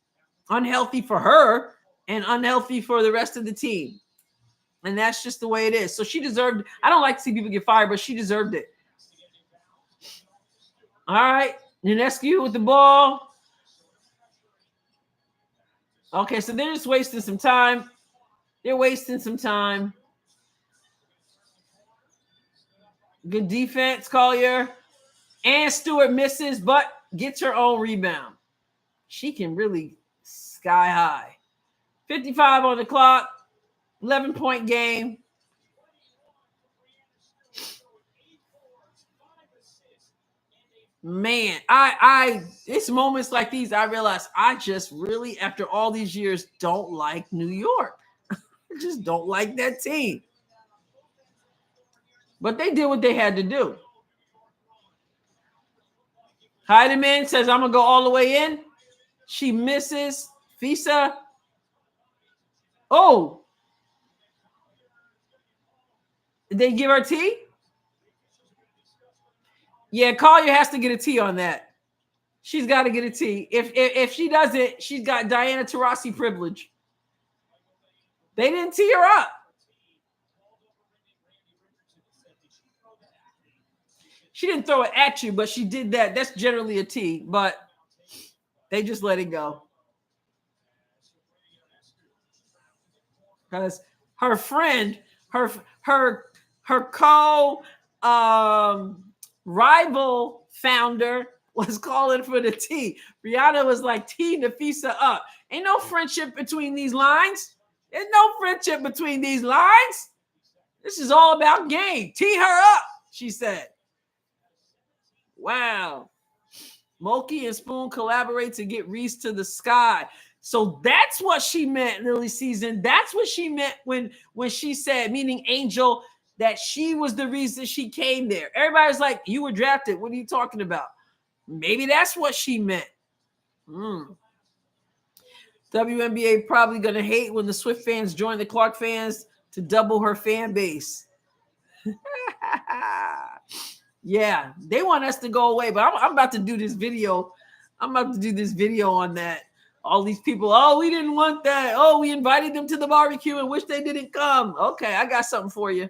Unhealthy for her and unhealthy for the rest of the team. And that's just the way it is. So she deserved, I don't like to see people get fired, but she deserved it. All right. Ionescu with the ball. Okay, so they're just wasting some time. Good defense, Collier. And Stewart misses, but gets her own rebound. She can really sky high. 55 on the clock. 11-point game. Man, it's moments like these I realize I just really, after all these years, don't like New York. I just don't like that team. But they did what they had to do. Heidemann says, I'm going to go all the way in. She misses. Fisa. Oh. Did they give her T? Yeah, Collier has to get a T on that. She's got to get a T. If she doesn't, she's got Diana Taurasi privilege. They didn't tee her up. She didn't throw it at you, but she did that. That's generally a T, but they just let it go. Because her friend, her rival founder was calling for the T. Rihanna was like, T Nafisa up. Ain't no friendship between these lines. There's no friendship between these lines. This is all about game. Tee her up, she said. Wow. Mulkey and Spoon collaborate to get Reese to the sky. So that's what she meant, Lily Season. That's what she meant when she said, meaning Angel, that she was the reason she came there. Everybody's like, you were drafted. What are you talking about? Maybe that's what she meant. WNBA probably going to hate when the Swift fans join the Clark fans to double her fan base. Yeah, they want us to go away, but I'm about to do this video. I'm about to do this video on that. All these people, oh, we didn't want that. Oh, we invited them to the barbecue and wish they didn't come. Okay, I got something for you.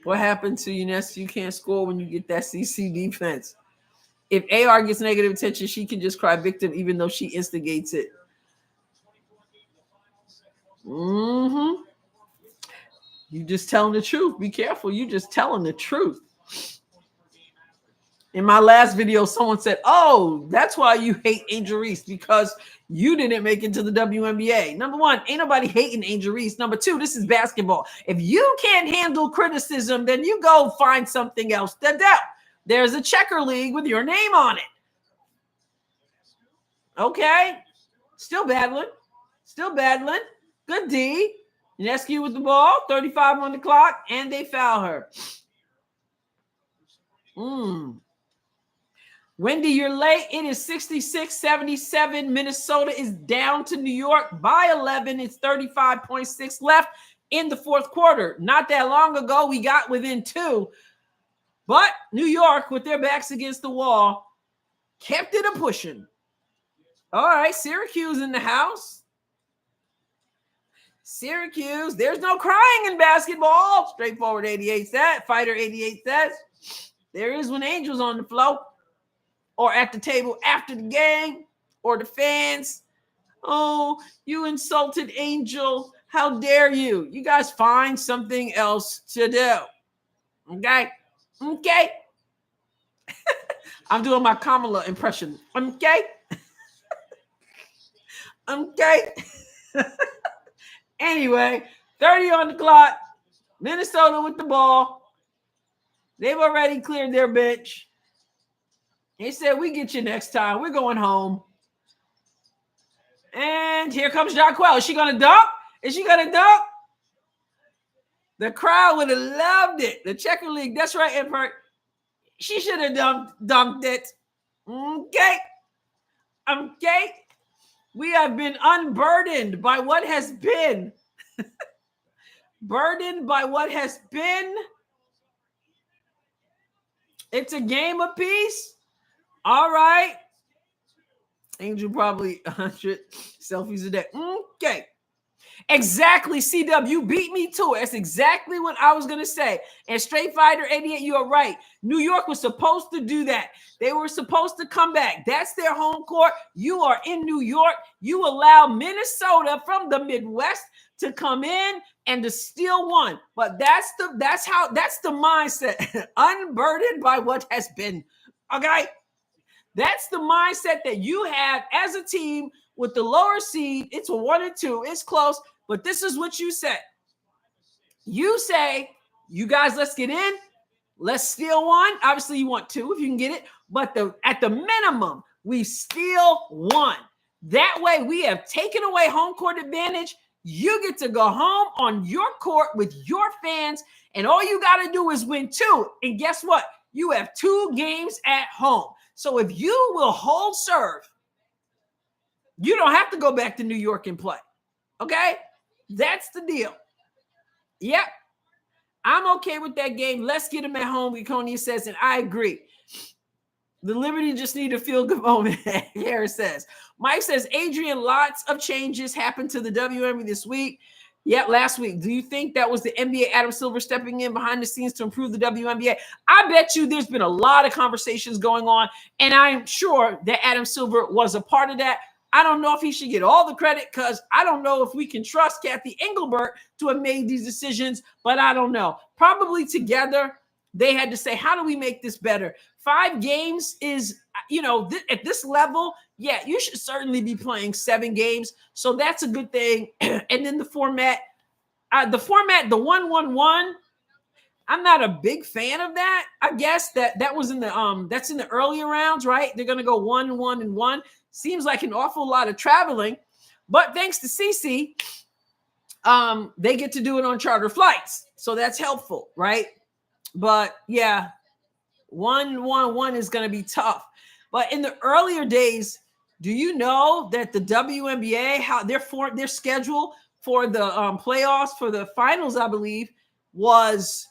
What happened to Ionescu? You can't score when you get that CC defense. If AR gets negative attention, she can just cry victim even though she instigates it. You just telling the truth. Be careful. You just telling the truth. In my last video, someone said, oh, that's why you hate Angel Reese, because you didn't make it to the WNBA. Number one, ain't nobody hating Angel Reese. Number two, this is basketball. If you can't handle criticism, then you go find something else to do. There's a checker league with your name on it. Okay. Still battling. Good D. Nescu with the ball, 35 on the clock, and they foul her. Wendy, you're late. It is 66-77. Minnesota is down to New York by 11. It's 35.6 left in the fourth quarter. Not that long ago, we got within 2. But New York, with their backs against the wall, kept it a pushing. All right, Syracuse in the house. Syracuse, there's no crying in basketball. Straightforward 88 says. Fighter 88 says. There is when Angel's on the floor or at the table after the game or the fans. Oh, you insulted Angel. How dare you? You guys find something else to do. Okay? I'm doing my Kamala impression. Okay? Anyway, 30 on the clock. Minnesota with the ball. They've already cleared their bench. They said, we get you next time. We're going home. And here comes Jacquel. Is she going to dunk? The crowd would have loved it. The checker league. That's right, Emperor. She should have dunked it. Okay. We have been unburdened by what has been. Burdened by what has been. It's a game apiece. All right. Angel probably 100 selfies a day. Okay. Exactly, CW. You beat me to it. That's exactly what I was going to say. And Straight Fighter 88, you are right. New York was supposed to do that. They were supposed to come back. That's their home court. You are in New York. You allow Minnesota from the Midwest to come in and to steal one. But that's the mindset. Unburdened by what has been. Okay? That's the mindset that you have as a team with the lower seed. It's a 1 and 2. It's close. But this is what you said. You say, you guys, let's get in. Let's steal one. Obviously, you want 2 if you can get it. But at the minimum, we steal 1. That way, we have taken away home court advantage. You get to go home on your court with your fans. And all you got to do is win 2. And guess what? You have 2 games at home. So if you will hold serve, you don't have to go back to New York and play. Okay? That's the deal. Yep. I'm okay with that game. Let's get them at home, Laconia says, and I agree. The Liberty just need a feel-good moment, Harris says. Mike says, Adrienne, lots of changes happened to the WNBA this week. Yep, last week. Do you think that was the NBA Adam Silver stepping in behind the scenes to improve the WNBA? I bet you there's been a lot of conversations going on, and I'm sure that Adam Silver was a part of that. I don't know if he should get all the credit because I don't know if we can trust Kathy Engelbert to have made these decisions, but I don't know. Probably together, they had to say, how do we make this better? 5 games is, at this level, yeah, you should certainly be playing 7 games. So that's a good thing. And then the format, the 1-1-1, I'm not a big fan of that. I guess that was in the that's in the earlier rounds, right? They're going to go 1-1-1. Seems like an awful lot of traveling, but thanks to CC, they get to do it on charter flights. So that's helpful, right? But yeah, 1-1-1 is going to be tough. But in the earlier days, do you know that the WNBA, how their schedule for the playoffs, for the finals, I believe, was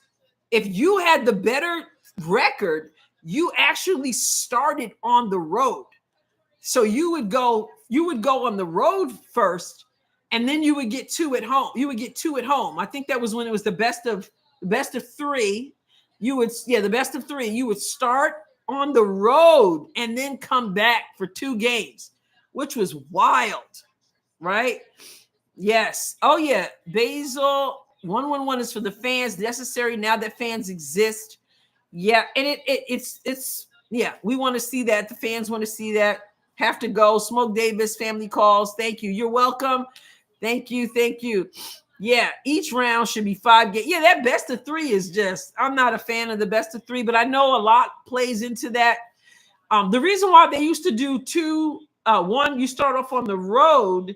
if you had the better record, you actually started on the road. So you would go on the road first, and then you would get 2 at home. I think that was when it was the best of 3. The best of 3. You would start on the road and then come back for 2 games, which was wild, right? Yes. Oh yeah. Basil 1-1-1 is for the fans, necessary now that fans exist. Yeah, and it's Yeah, we want to see that. The fans want to see that. Have to go. Smoke Davis, family calls. Thank you. You're welcome. Thank you. Thank you. Yeah, each round should be 5 games. Yeah, that best of 3 is just, I'm not a fan of the best of 3, but I know a lot plays into that. The reason why they used to do 2, 1, you start off on the road,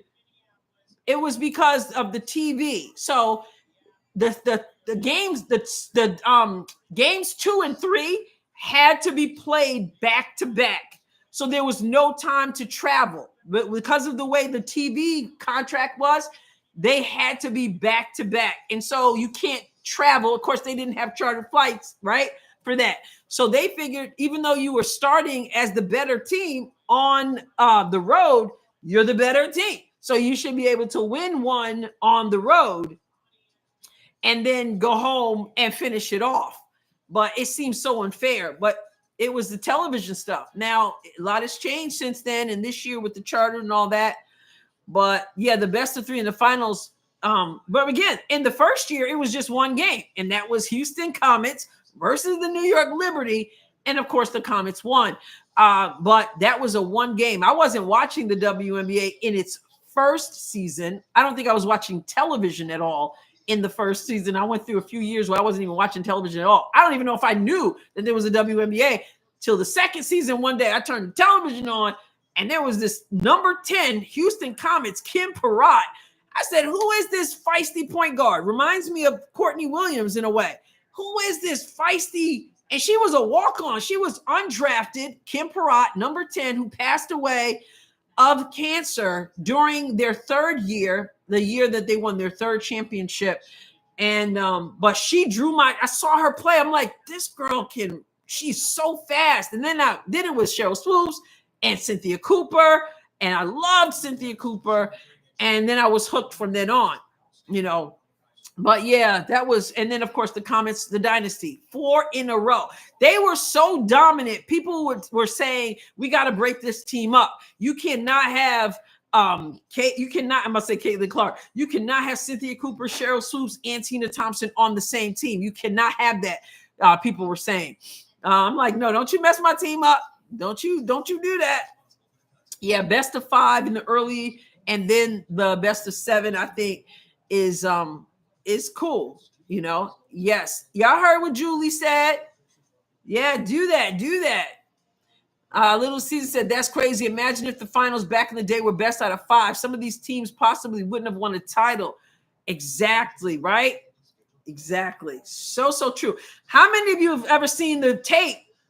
it was because of the TV. So the games, games 2 and 3 had to be played back to back. So there was no time to travel. But because of the way the TV contract was, they had to be back to back. And so you can't travel. Of course, they didn't have chartered flights, right? For that. So they figured even though you were starting as the better team on the road, you're the better team. So you should be able to win one on the road and then go home and finish it off. But it seems so unfair. But it was the television stuff. Now, a lot has changed since then, and this year with the charter and all that. But yeah, the best of 3 in the finals. But again, in the first year, it was just 1 game, and that was Houston Comets versus the New York Liberty. And of course, the Comets won. But that was a 1 game. I wasn't watching the WNBA in its first season. I don't think I was watching television at all in the first season. I went through a few years where I wasn't even watching television at all. I don't even know if I knew that there was a WNBA till the second season. One day I turned the television on and there was this number 10 Houston Comets, Kim Perrott. I said, who is this feisty point guard? Reminds me of Courtney Williams in a way. Who is this feisty? And she was a walk-on. She was undrafted, Kim Perrott, number 10, who passed away of cancer during their 3rd year, the year that they won their 3rd championship. And but she drew I saw her play. I'm like, this girl she's so fast. And then it was Cheryl Swoops and Cynthia Cooper. And I loved Cynthia Cooper. And then I was hooked from then on, But yeah, that was, and then of course the Comets, the dynasty, 4 in a row. They were so dominant. People were saying, we got to break this team up. You cannot have I must say Caitlin Clark. You cannot have Cynthia Cooper, Cheryl Swoops, and Tina Thompson on the same team. You cannot have that. People were saying. I'm like, no, don't you mess my team up. Don't you do that. Yeah, best of 5 in the early, and then the best of 7, I think, is cool, Yes. Y'all heard what Julie said? Yeah, do that. Little Caesar said, that's crazy. Imagine if the finals back in the day were best out of 5. Some of these teams possibly wouldn't have won a title. Exactly, right? Exactly. So true. How many of you have ever seen the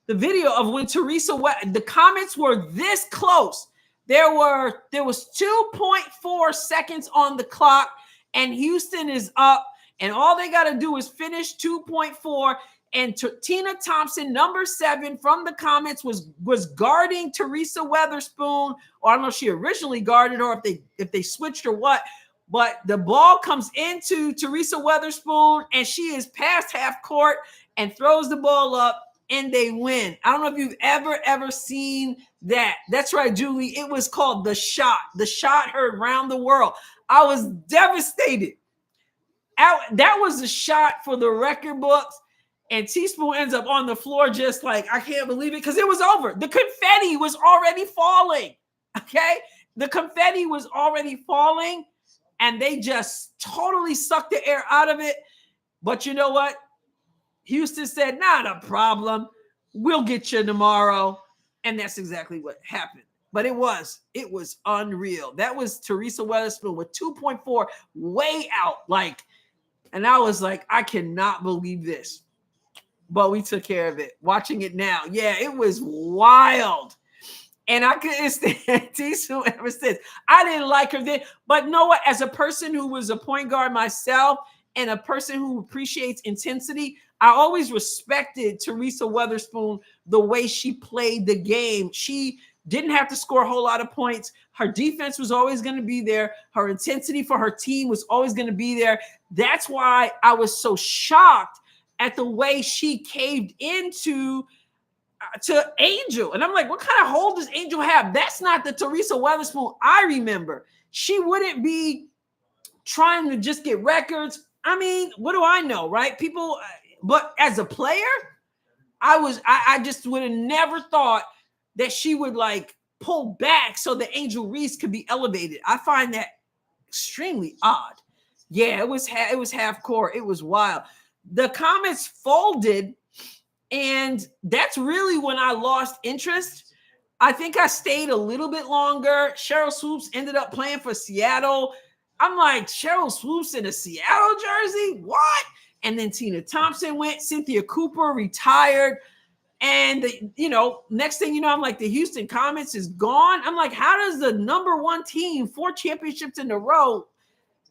video of when the Comets were this close? There was 2.4 seconds on the clock, and Houston is up, and all they got to do is finish 2.4. And Tina Thompson, number 7 from the Comets, was guarding Teresa Weatherspoon, or I don't know if she originally guarded or if they switched or what. But the ball comes into Teresa Weatherspoon, and she is past half court and throws the ball up, and they win. I don't know if you've ever seen that. That's right, Julie. It was called The Shot. The Shot heard around the world. I was devastated. That was a shot for the record books. And Teaspoon ends up on the floor just like, I can't believe it, because it was over. The confetti was already falling, okay? The confetti was already falling, and they just totally sucked the air out of it. But you know what? Houston said, not a problem. We'll get you tomorrow. And that's exactly what happened. But it was unreal. That was Teresa Weatherspoon with 2.4 way out. And I was like, I cannot believe this. But we took care of it. Watching it now. Yeah, it was wild. And I couldn't stand Tisu ever since. I didn't like her then. But know what? As a person who was a point guard myself and a person who appreciates intensity, I always respected Teresa Weatherspoon, the way she played the game. She didn't have to score a whole lot of points. Her defense was always going to be there. Her intensity for her team was always going to be there. That's why I was so shocked at the way she caved into to Angel. And I'm like, what kind of hold does Angel have? That's not the Teresa Weatherspoon I remember. She wouldn't be trying to just get records. I mean, what do I know, right? People, but as a player, I just would have never thought that she would like pull back so that Angel Reese could be elevated. I find that extremely odd. Yeah, it was half court. It was wild. The comments folded, and that's really when I lost interest. I think I stayed a little bit longer. Cheryl Swoops ended up playing for Seattle. I'm like, Cheryl Swoops in a Seattle jersey? What? And then Tina Thompson went. Cynthia Cooper retired. And, next thing you know, I'm like, the Houston Comets is gone. I'm like, how does the number one team, 4 championships in a row,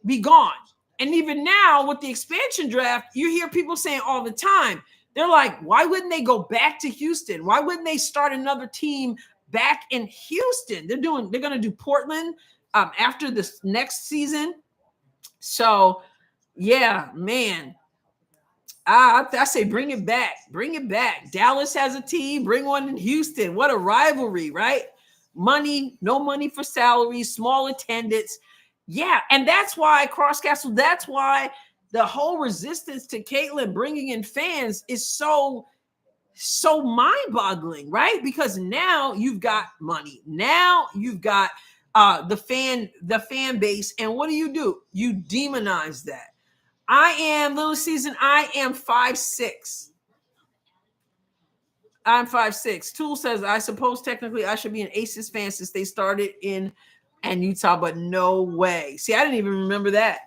be gone? And even now with the expansion draft, you hear people saying all the time, they're like, why wouldn't they go back to Houston? Why wouldn't they start another team back in Houston? They're going to do Portland after this next season. So, yeah, man. I say bring it back. Bring it back. Dallas has a team. Bring one in Houston. What a rivalry, right? Money, no money for salaries, small attendance. Yeah, and that's why Cross Castle, that's why the whole resistance to Caitlyn bringing in fans is so mind-boggling, right? Because now you've got money. Now you've got the fan base. And what do? You demonize that. I am, Little Season, I am 5'6". I'm 5'6". Tool says, I suppose technically I should be an Aces fan since they started in Utah, but no way. See, I didn't even remember that.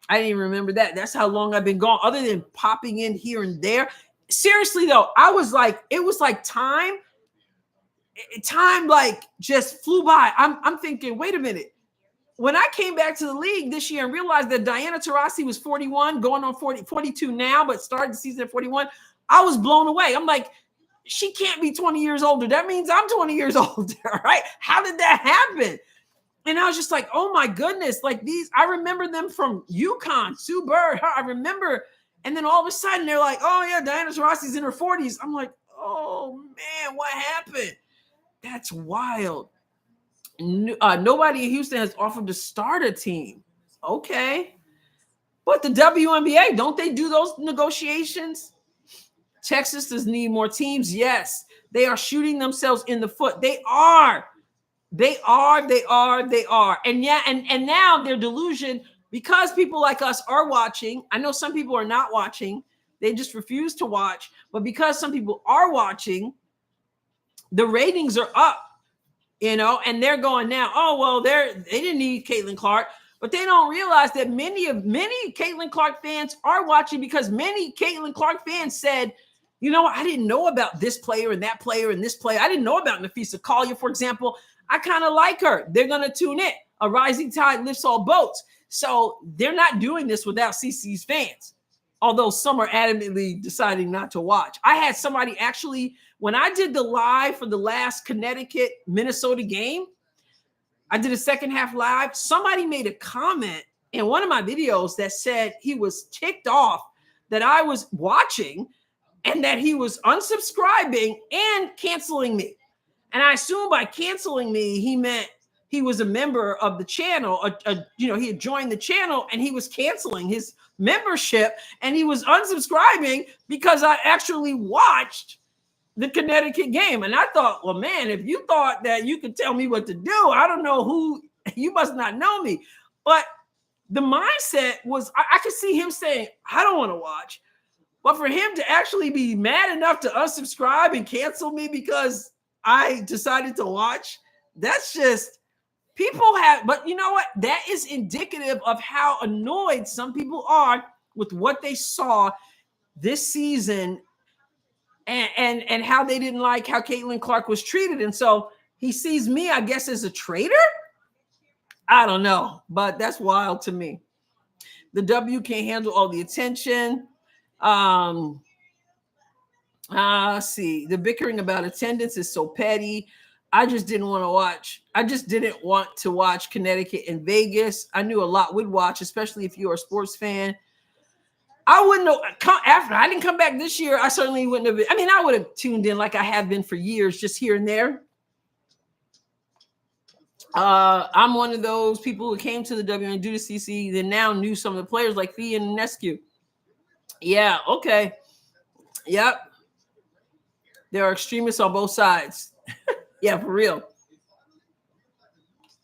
That's how long I've been gone, other than popping in here and there. Seriously, though, it was like time like just flew by. I'm thinking, wait a minute. When I came back to the league this year and realized that Diana Taurasi was 41, going on 42 now, but started the season at 41, I was blown away. I'm like, she can't be 20 years older. That means I'm 20 years older, right? How did that happen? And I was just like, oh my goodness, like these, I remember them from UConn, Sue Bird. I remember, and then all of a sudden they're like, oh yeah, Diana Taurasi's in her 40s. I'm like, oh man, what happened? That's wild. Nobody in Houston has offered to start a team. Okay. But the WNBA, don't they do those negotiations? Texas does need more teams. Yes. They are shooting themselves in the foot. They are. And yeah, and now their delusion, because people like us are watching. I know some people are not watching. They just refuse to watch. But because some people are watching, the ratings are up. And they're going now, oh, well, they didn't need Caitlin Clark, but they don't realize that many Caitlin Clark fans are watching, because many Caitlin Clark fans said, I didn't know about this player and that player and this player. I didn't know about Nafisa Collier, for example. I kind of like her. They're going to tune in. A rising tide lifts all boats. So they're not doing this without CC's fans, although some are adamantly deciding not to watch. I had somebody actually, when I did the live for the last Connecticut-Minnesota game, I did a second half live. Somebody made a comment in one of my videos that said he was ticked off that I was watching and that he was unsubscribing and canceling me. And I assume by canceling me, he meant he was a member of the channel. He had joined the channel and he was canceling his membership, and he was unsubscribing because I actually watched the Connecticut game. And I thought, well, man, if you thought that you could tell me what to do, I don't know who, you must not know me. But the mindset was, I could see him saying, I don't want to watch. But for him to actually be mad enough to unsubscribe and cancel me because I decided to watch, that's just, people have, but you know what? That is indicative of how annoyed some people are with what they saw this season, and how they didn't like how Caitlin Clark was treated. And so he sees me, I guess, as a traitor. I don't know, but that's wild to me. The W can't handle all the attention. See, the bickering about attendance is so petty. I just didn't want to watch. I just didn't want to watch Connecticut and Vegas. I knew a lot would watch, especially if you're a sports fan. I wouldn't know. After I didn't come back this year, I certainly wouldn't have been. I mean, I would have tuned in like I have been for years, just here and there. I'm one of those people who came to the WNBA due to CC that now knew some of the players like Fee and Nescu. Yeah, okay. Yep. There are extremists on both sides. Yeah, for real.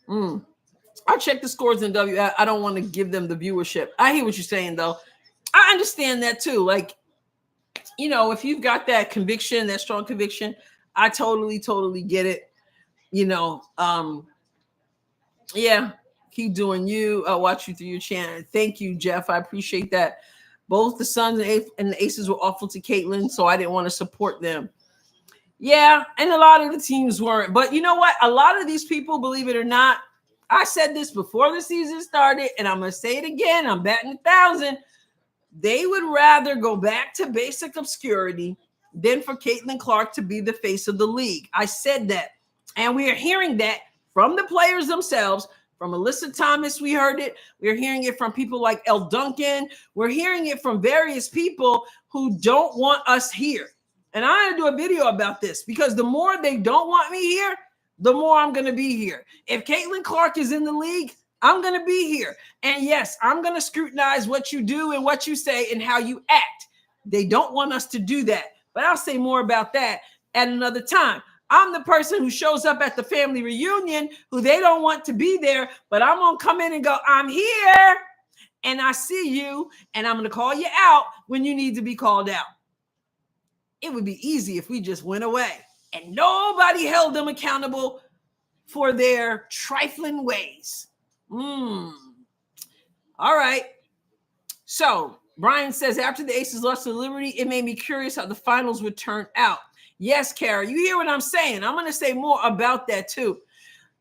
I'll check the scores in W. I don't want to give them the viewership. I hear what you're saying, though. I understand that too. Like, if you've got that conviction, that strong conviction, I totally get it. Yeah, keep doing you. I'll watch you through your channel. Thank you, Jeff. I appreciate that. Both the Suns and the Aces were awful to Caitlin, so I didn't want to support them. Yeah, and a lot of the teams weren't. But you know what? A lot of these people, believe it or not, I said this before the season started, and I'm going to say it again. I'm batting 1,000. They would rather go back to basic obscurity than for Caitlin Clark to be the face of the league. I said that. And we are hearing that from the players themselves. From Alyssa Thomas, we heard it. We're hearing it from people like Elle Duncan. We're hearing it from various people who don't want us here. And I'm going to do a video about this because the more they don't want me here, the more I'm going to be here. If Caitlin Clark is in the league, I'm going to be here. And yes, I'm going to scrutinize what you do and what you say and how you act. They don't want us to do that. But I'll say more about that at another time. I'm the person who shows up at the family reunion who they don't want to be there, but I'm going to come in and go, I'm here, and I see you, and I'm going to call you out when you need to be called out. It would be easy if we just went away and nobody held them accountable for their trifling ways. All right. So Brian says, after the Aces lost to Liberty, it made me curious how the finals would turn out. Yes, Kara, you hear what I'm saying? I'm going to say more about that too.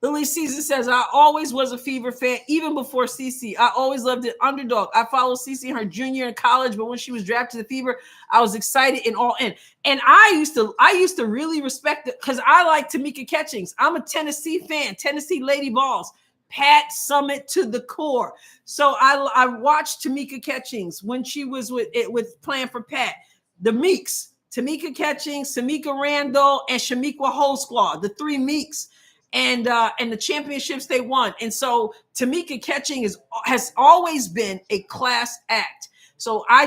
Lily Season says, I always was a Fever fan, even before Cece. I always loved it. Underdog. I followed Cece in her junior in college, but when she was drafted to the Fever, I was excited and all in. And I used to really respect it because I like Tamika Catchings. I'm a Tennessee fan, Tennessee Lady Balls, Pat Summitt to the core. So I watched Tamika Catchings when she was with playing for Pat. The Meeks. Tamika Catchings, Samika Randall, and Shamiqua Holsclaw, the three Meeks, and the championships they won. And so Tamika Catchings has always been a class act. So I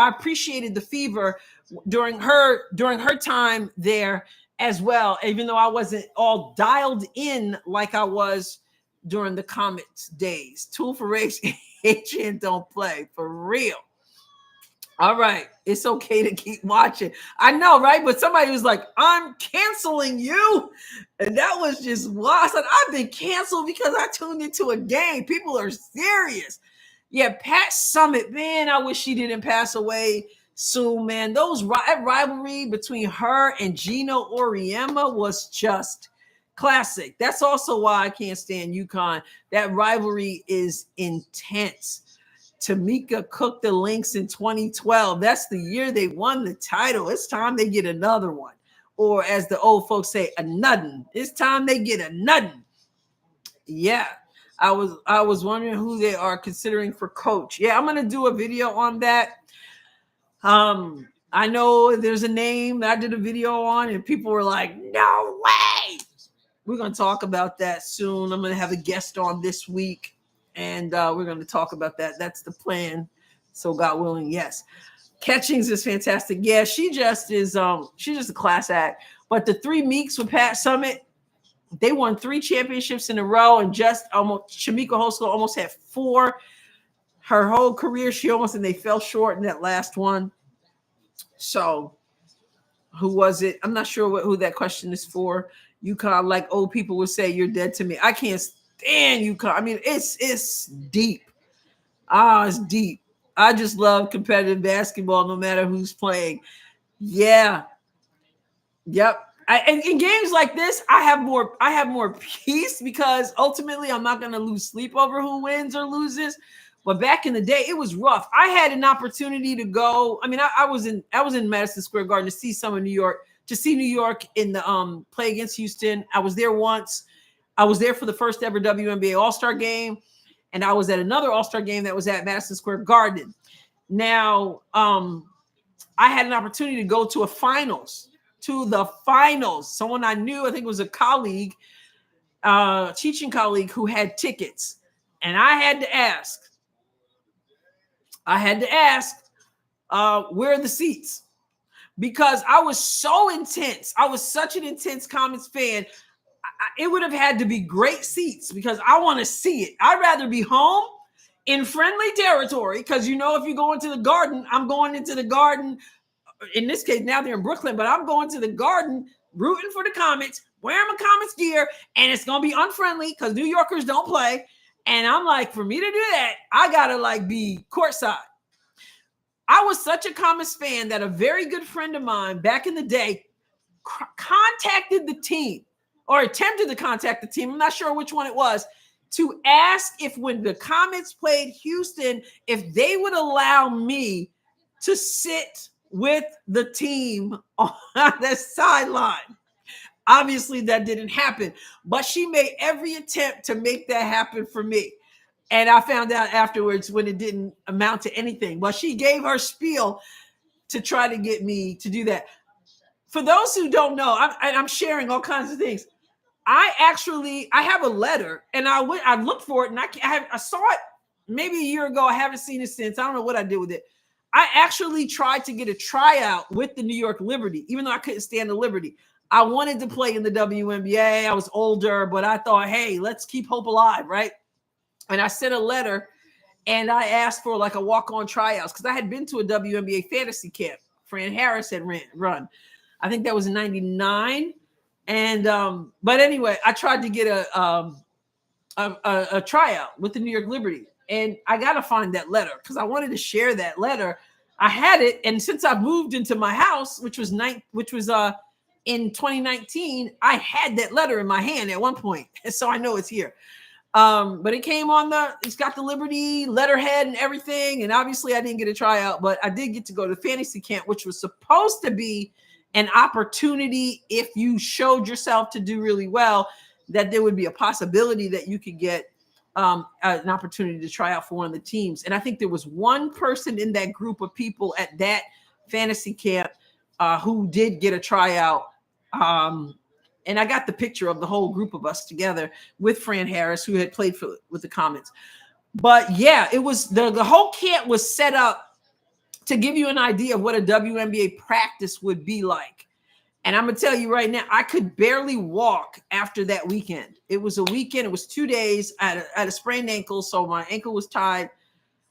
appreciated the Fever during her time there as well, even though I wasn't all dialed in like I was during the Comets days. Tool for race, Adrienne don't play for real. All right. It's okay to keep watching. I know, right? But somebody was like, I'm canceling you. And that was just wild. I said, I've been canceled because I tuned into a game. People are serious. Yeah, Pat Summitt, man, I wish she didn't pass away soon, man. That rivalry between her and Gino Auriemma was just classic. That's also why I can't stand UConn. That rivalry is intense. Tamika cooked the Lynx in 2012. That's the year they won the title. It's time they get another one. Or as the old folks say, a nuddin. It's time they get a nuddin. Yeah. I was wondering who they are considering for coach. Yeah, I'm going to do a video on that. I know there's a name that I did a video on and people were like, no way. We're going to talk about that soon. I'm going to have a guest on this week. And we're going to talk about that. That's the plan. So God willing, yes. Catchings is fantastic. Yeah, she's just a class act. But the three Meeks with Pat Summitt, they won 3 championships in a row, and just almost Shamiqua Holsclaw almost had 4. Her whole career, and they fell short in that last one. So who was it? I'm not sure who that question is for. UConn, like old people would say, you're dead to me. I can't stand UConn. I mean, it's deep. It's deep. I just love competitive basketball, no matter who's playing. Yeah. Yep. And in games like this, I have more peace because ultimately I'm not going to lose sleep over who wins or loses. But back in the day, it was rough. I had an opportunity to go. I mean, I was in Madison Square Garden to see some of New York, to see New York in the play against Houston. I was there once. I was there for the first ever WNBA All-Star game, and I was at another All-Star game that was at Madison Square Garden. Now, I had an opportunity to go to the finals. Someone I knew, I think it was a colleague, teaching colleague who had tickets. And I had to ask, where are the seats? because I was so intense. I was such an intense Comets fan. It would have had to be great seats because I want to see it. I'd rather be home in friendly territory because, you know, if you go into the Garden, I'm going into the Garden. In this case, now they're in Brooklyn, but I'm going to the Garden rooting for the Comets, wearing my Comets gear, and it's going to be unfriendly because New Yorkers don't play. And I'm like, for me to do that, I got to like be courtside. I was such a Comets fan that a very good friend of mine back in the day contacted the team or attempted to contact the team. I'm not sure which one it was, to ask if when the Comets played Houston, if they would allow me to sit with the team on the sideline. Obviously, that didn't happen, but she made every attempt to make that happen for me. And I found out afterwards when it didn't amount to anything. But she gave her spiel to try to get me to do that. For those who don't know, I'm sharing all kinds of things. I have a letter, and I looked for it, and I saw it maybe a year ago. I haven't seen it since. I don't know what I did with it. I actually tried to get a tryout with the New York Liberty, even though I couldn't stand the Liberty. I wanted to play in the WNBA. I was older, but I thought, hey, let's keep hope alive, right? And I sent a letter, and I asked for like a walk-on tryouts because I had been to a WNBA fantasy camp. Fran Harris had run. I think that was in '99. And but anyway, I tried to get a tryout with the New York Liberty, and I got to find that letter because I wanted to share that letter. I had it, and since I moved into my house, which was in 2019, I had that letter in my hand at one point, and so I know it's here. But it came on it's got the Liberty letterhead and everything, and obviously I didn't get a tryout, but I did get to go to fantasy camp, which was supposed to be an opportunity if you showed yourself to do really well, that there would be a possibility that you could get an opportunity to try out for one of the teams. And I think there was one person in that group of people at that fantasy camp who did get a tryout. And I got the picture of the whole group of us together with Fran Harris, who had played with the Comets. But yeah, it was the whole camp was set up to give you an idea of what a WNBA practice would be like. And I'm going to tell you right now, I could barely walk after that weekend. It was a weekend. It was 2 days. I had a sprained ankle, so my ankle was tied.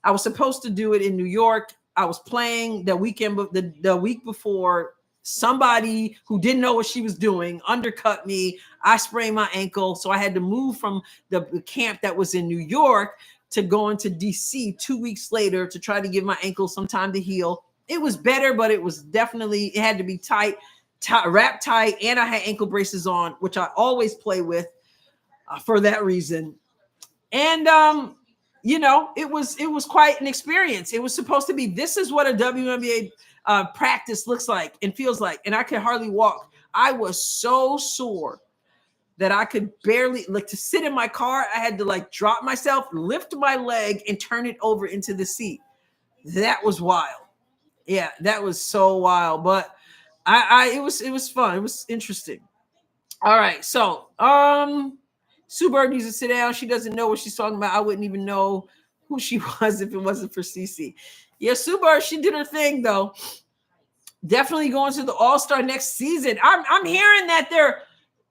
I was supposed to do it in New York. I was playing the weekend, the week before. Somebody who didn't know what she was doing undercut me. I sprained my ankle, so I had to move from the camp that was in New York to go into DC 2 weeks later to try to give my ankle some time to heal. It was better, but it had to be tight, wrapped tight, and I had ankle braces on, which I always play with for that reason. And it was quite an experience. It was supposed to be, this is what a WNBA practice looks like and feels like, and I could hardly walk. I was so sore that I could barely, to sit in my car. I had to drop myself, lift my leg, and turn it over into the seat. That was wild. Yeah, that was so wild. But it was fun. It was interesting. All right, so Sue Bird needs to sit down. She doesn't know what she's talking about. I wouldn't even know who she was if it wasn't for CC. Yeah, Sue Bird, she did her thing though. Definitely going to the All-Star next season. I'm hearing that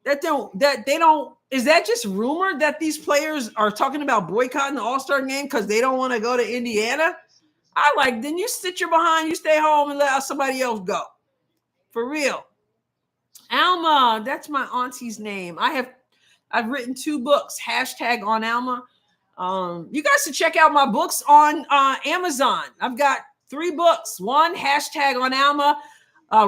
they don't. Is that just rumor that these players are talking about boycotting the All-Star game because they don't want to go to Indiana? Then you sit your behind, you stay home and let somebody else go. For real. Alma, that's my auntie's name. I've written 2 books, hashtag on Alma. You guys should check out my books on Amazon. I've got 3 books. One, hashtag on Alma,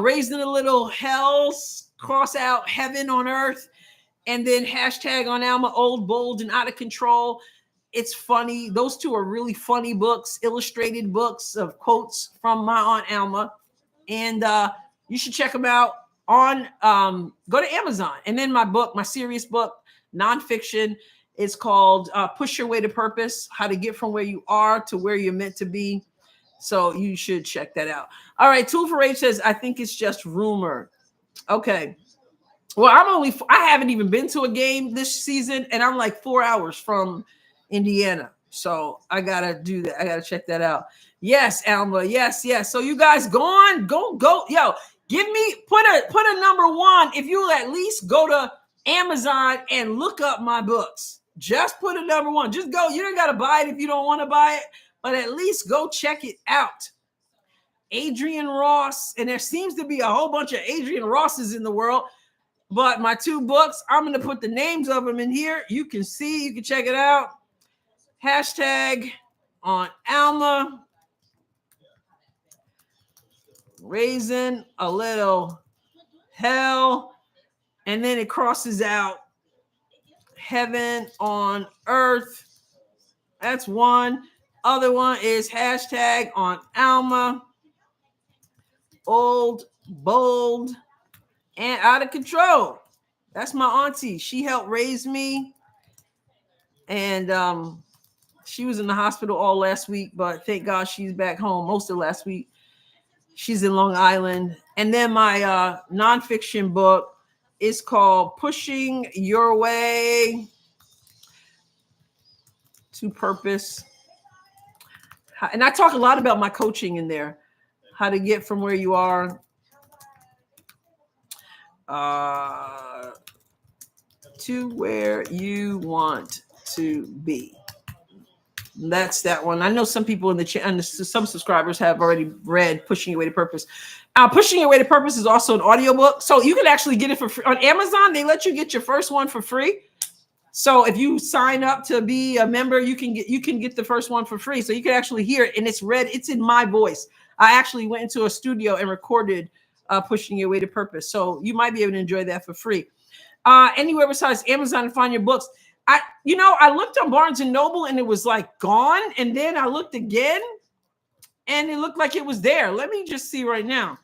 Raised in a Little Hell, cross out heaven on earth. And then hashtag on Alma, Old, Bold, and Out of Control. It's funny. Those 2 are really funny books, illustrated books of quotes from my Aunt Alma. And you should check them out on, go to Amazon. And then my book, my serious book, nonfiction, it's called Push Your Way to Purpose, How to Get From Where You Are to Where You're Meant to Be. So you should check that out. All right, Tool for Rage says, I think it's just rumor. Okay. Well, I haven't even been to a game this season, and I'm 4 hours from Indiana. So I got to do that. I got to check that out. Yes, Alma. Yes. So you guys go. Yo, Put a number one if you'll at least go to Amazon and look up my books. Just put a number one. Just go. You don't got to buy it if you don't want to buy it, but at least go check it out. Adrienne Ross, and there seems to be a whole bunch of Adrienne Rosses in the world, but my 2 books, I'm going to put the names of them in here. You can see, you can check it out. Hashtag on Alma, Raising a Little Hell, and then it crosses out Heaven on Earth. That's one. Other one is hashtag on Alma, Old, Bold, and Out of Control. That's my auntie. She helped raise me, and she was in the hospital all last week, but thank God she's back home most of last week. She's in Long Island. And then my nonfiction book is called Pushing Your Way to Purpose. And I talk a lot about my coaching in there, how to get from where you are to where you want to be. That's that one. I know some people in the chat and some subscribers have already read Pushing Your Way to Purpose. Pushing Your Way to Purpose is also an audiobook. So you can actually get it for free. On Amazon, they let you get your first one for free. So if you sign up to be a member, you can get the first one for free. So you can actually hear it, and it's read. It's in my voice. I actually went into a studio and recorded Pushing Your Way to Purpose. So you might be able to enjoy that for free. Anywhere besides Amazon to find your books. I looked on Barnes and Noble and it was like gone. And then I looked again and it looked like it was there. Let me just see right now.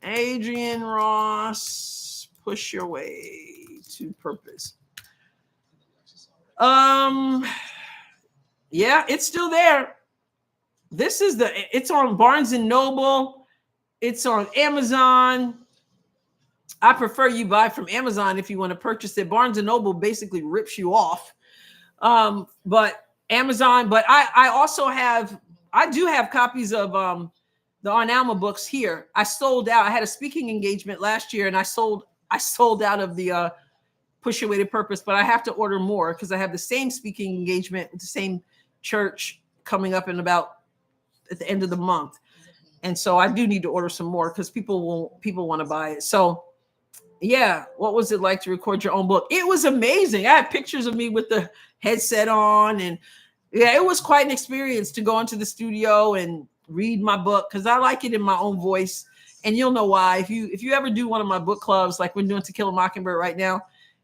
Adrienne Ross, Push Your Way to Purpose. Yeah, it's still there. It's on Barnes and Noble. It's on Amazon. I prefer you buy from Amazon if you want to purchase it. Barnes and Noble basically rips you off. But Amazon, but I do have copies of the On Alma books here. I sold out. I had a speaking engagement last year and I sold out of the Push Your Way to Purpose, but I have to order more because I have the same speaking engagement with the same church coming up at the end of the month. And so I do need to order some more because people want to buy it. So yeah, what was it like to record your own book? It was amazing. I have pictures of me with the headset on, and yeah, it was quite an experience to go into the studio and read my book because I like it in my own voice. And you'll know why. If you ever do one of my book clubs, like we're doing To Kill a Mockingbird right now,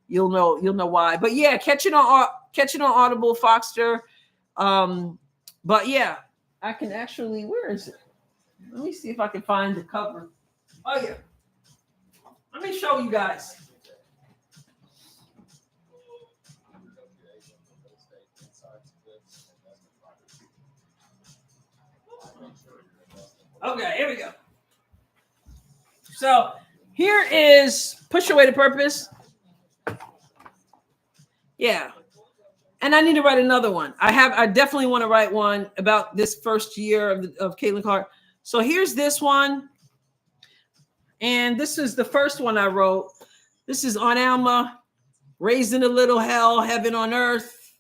you'll know why. But yeah, catch it on Audible, Foxter. But yeah, I can actually. Where is it? Let me see if I can find the cover. Oh yeah. Let me show you guys. Okay, here we go. So here is Push Your Way to Purpose. Yeah. And I need to write another one. I definitely want to write one about this first year of Caitlin Clark. So here's this one. And this is the first one I wrote. This is On Alma, Raising a Little Hell, Heaven on Earth.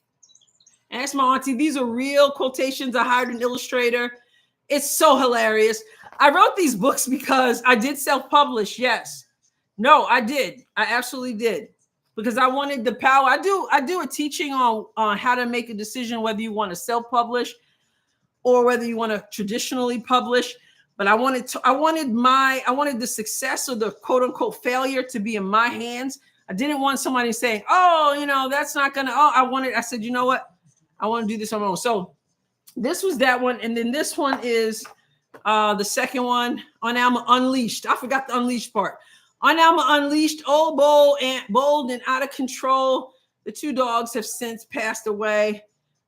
And that's my auntie. These are real quotations. I hired an illustrator. It's so hilarious. I wrote these books because I did self-publish. Yes. No, I did. I absolutely did. Because I wanted the power. I do a teaching on how to make a decision whether you want to self-publish or whether you want to traditionally publish. But I wanted the success or the quote unquote failure to be in my hands. I didn't want somebody saying, "Oh, that's not gonna." I said, you know what? I want to do this on my own. So this was that one, and then this one is the second one, On Alma Unleashed. I forgot the Unleashed part. On Alma Unleashed, Old, Bold, and Out of Control. The 2 dogs have since passed away.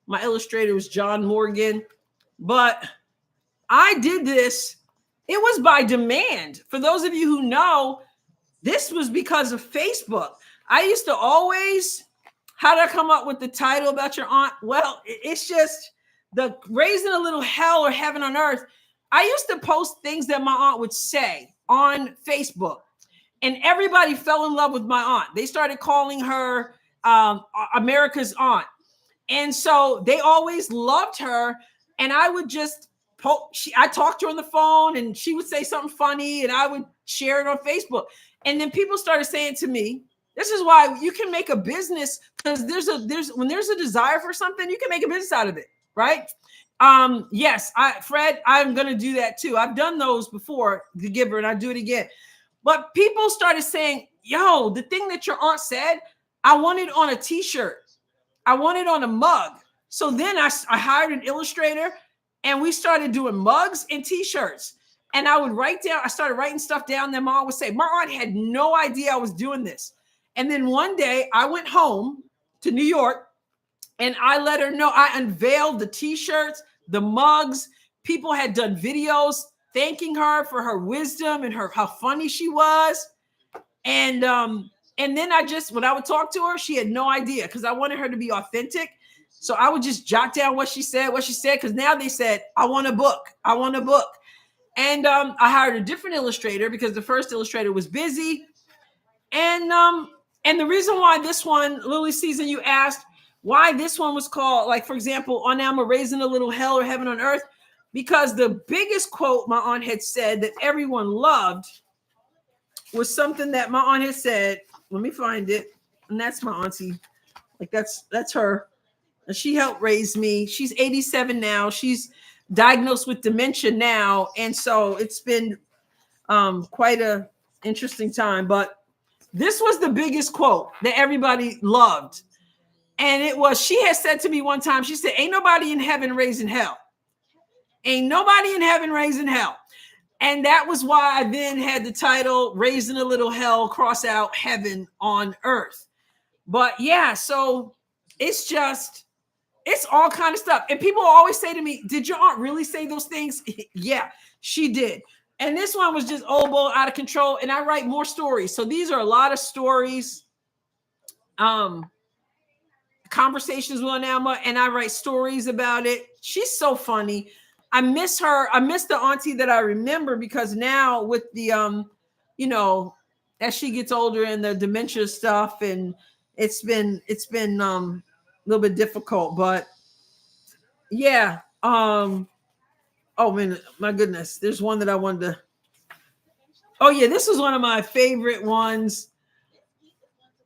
My illustrator was John Morgan, but I did this. It was by demand. For those of you who know, this was because of Facebook. I used to always, how did I come up with the title about your aunt? Well, it's just the Raising a Little Hell or Heaven on Earth. I used to post things that my aunt would say. on Facebook, and everybody fell in love with my aunt. They started calling her America's aunt. And so they always loved her. And I would just I talked to her on the phone, and she would say something funny, and I would share it on Facebook. And then people started saying to me, this is why you can make a business, because when there's a desire for something, you can make a business out of it, right? Yes, Fred, I'm gonna do that too. I've done those before, the giver, and I do it again. But people started saying, yo, the thing that your aunt said, I want it on a t-shirt. I want it on a mug. So then I hired an illustrator, and we started doing mugs and t-shirts. And I started writing stuff down. Then my aunt would say, my aunt had no idea I was doing this. And then one day I went home to New York, and I let her know. I unveiled the t-shirts, the mugs. People had done videos thanking her for her wisdom and how funny she was. And then when I would talk to her, she had no idea, because I wanted her to be authentic. So I would just jot down what she said, because now they said, I want a book. And I hired a different illustrator, because the first illustrator was busy. And the reason why this one, Lily Season, you asked why this one was called, like, for example, On Alma, Raising a Little Hell or Heaven on Earth, because the biggest quote my aunt had said that everyone loved was something that my aunt had said. Let me find it. And that's my auntie. Like, that's her. And she helped raise me. She's 87 now. She's diagnosed with dementia now. And so it's been quite a interesting time. But this was the biggest quote that everybody loved. And it was, she had said to me one time, she said, ain't nobody in heaven raising hell. Ain't nobody in heaven raising hell. And that was why I then had the title, Raising a Little Hell, cross out Heaven on Earth. But yeah, so it's all kind of stuff. And people always say to me, did your aunt really say those things? Yeah, she did. And this one was just oboe, out of control. And I write more stories. So these are a lot of stories, conversations with Alma, and I write stories about it. She's so funny. I miss her. I miss the auntie that I remember, because now with the, as she gets older and the dementia stuff, and it's been a little bit difficult, but yeah. Oh man, my goodness. There's one that I wanted to, oh yeah, this was one of my favorite ones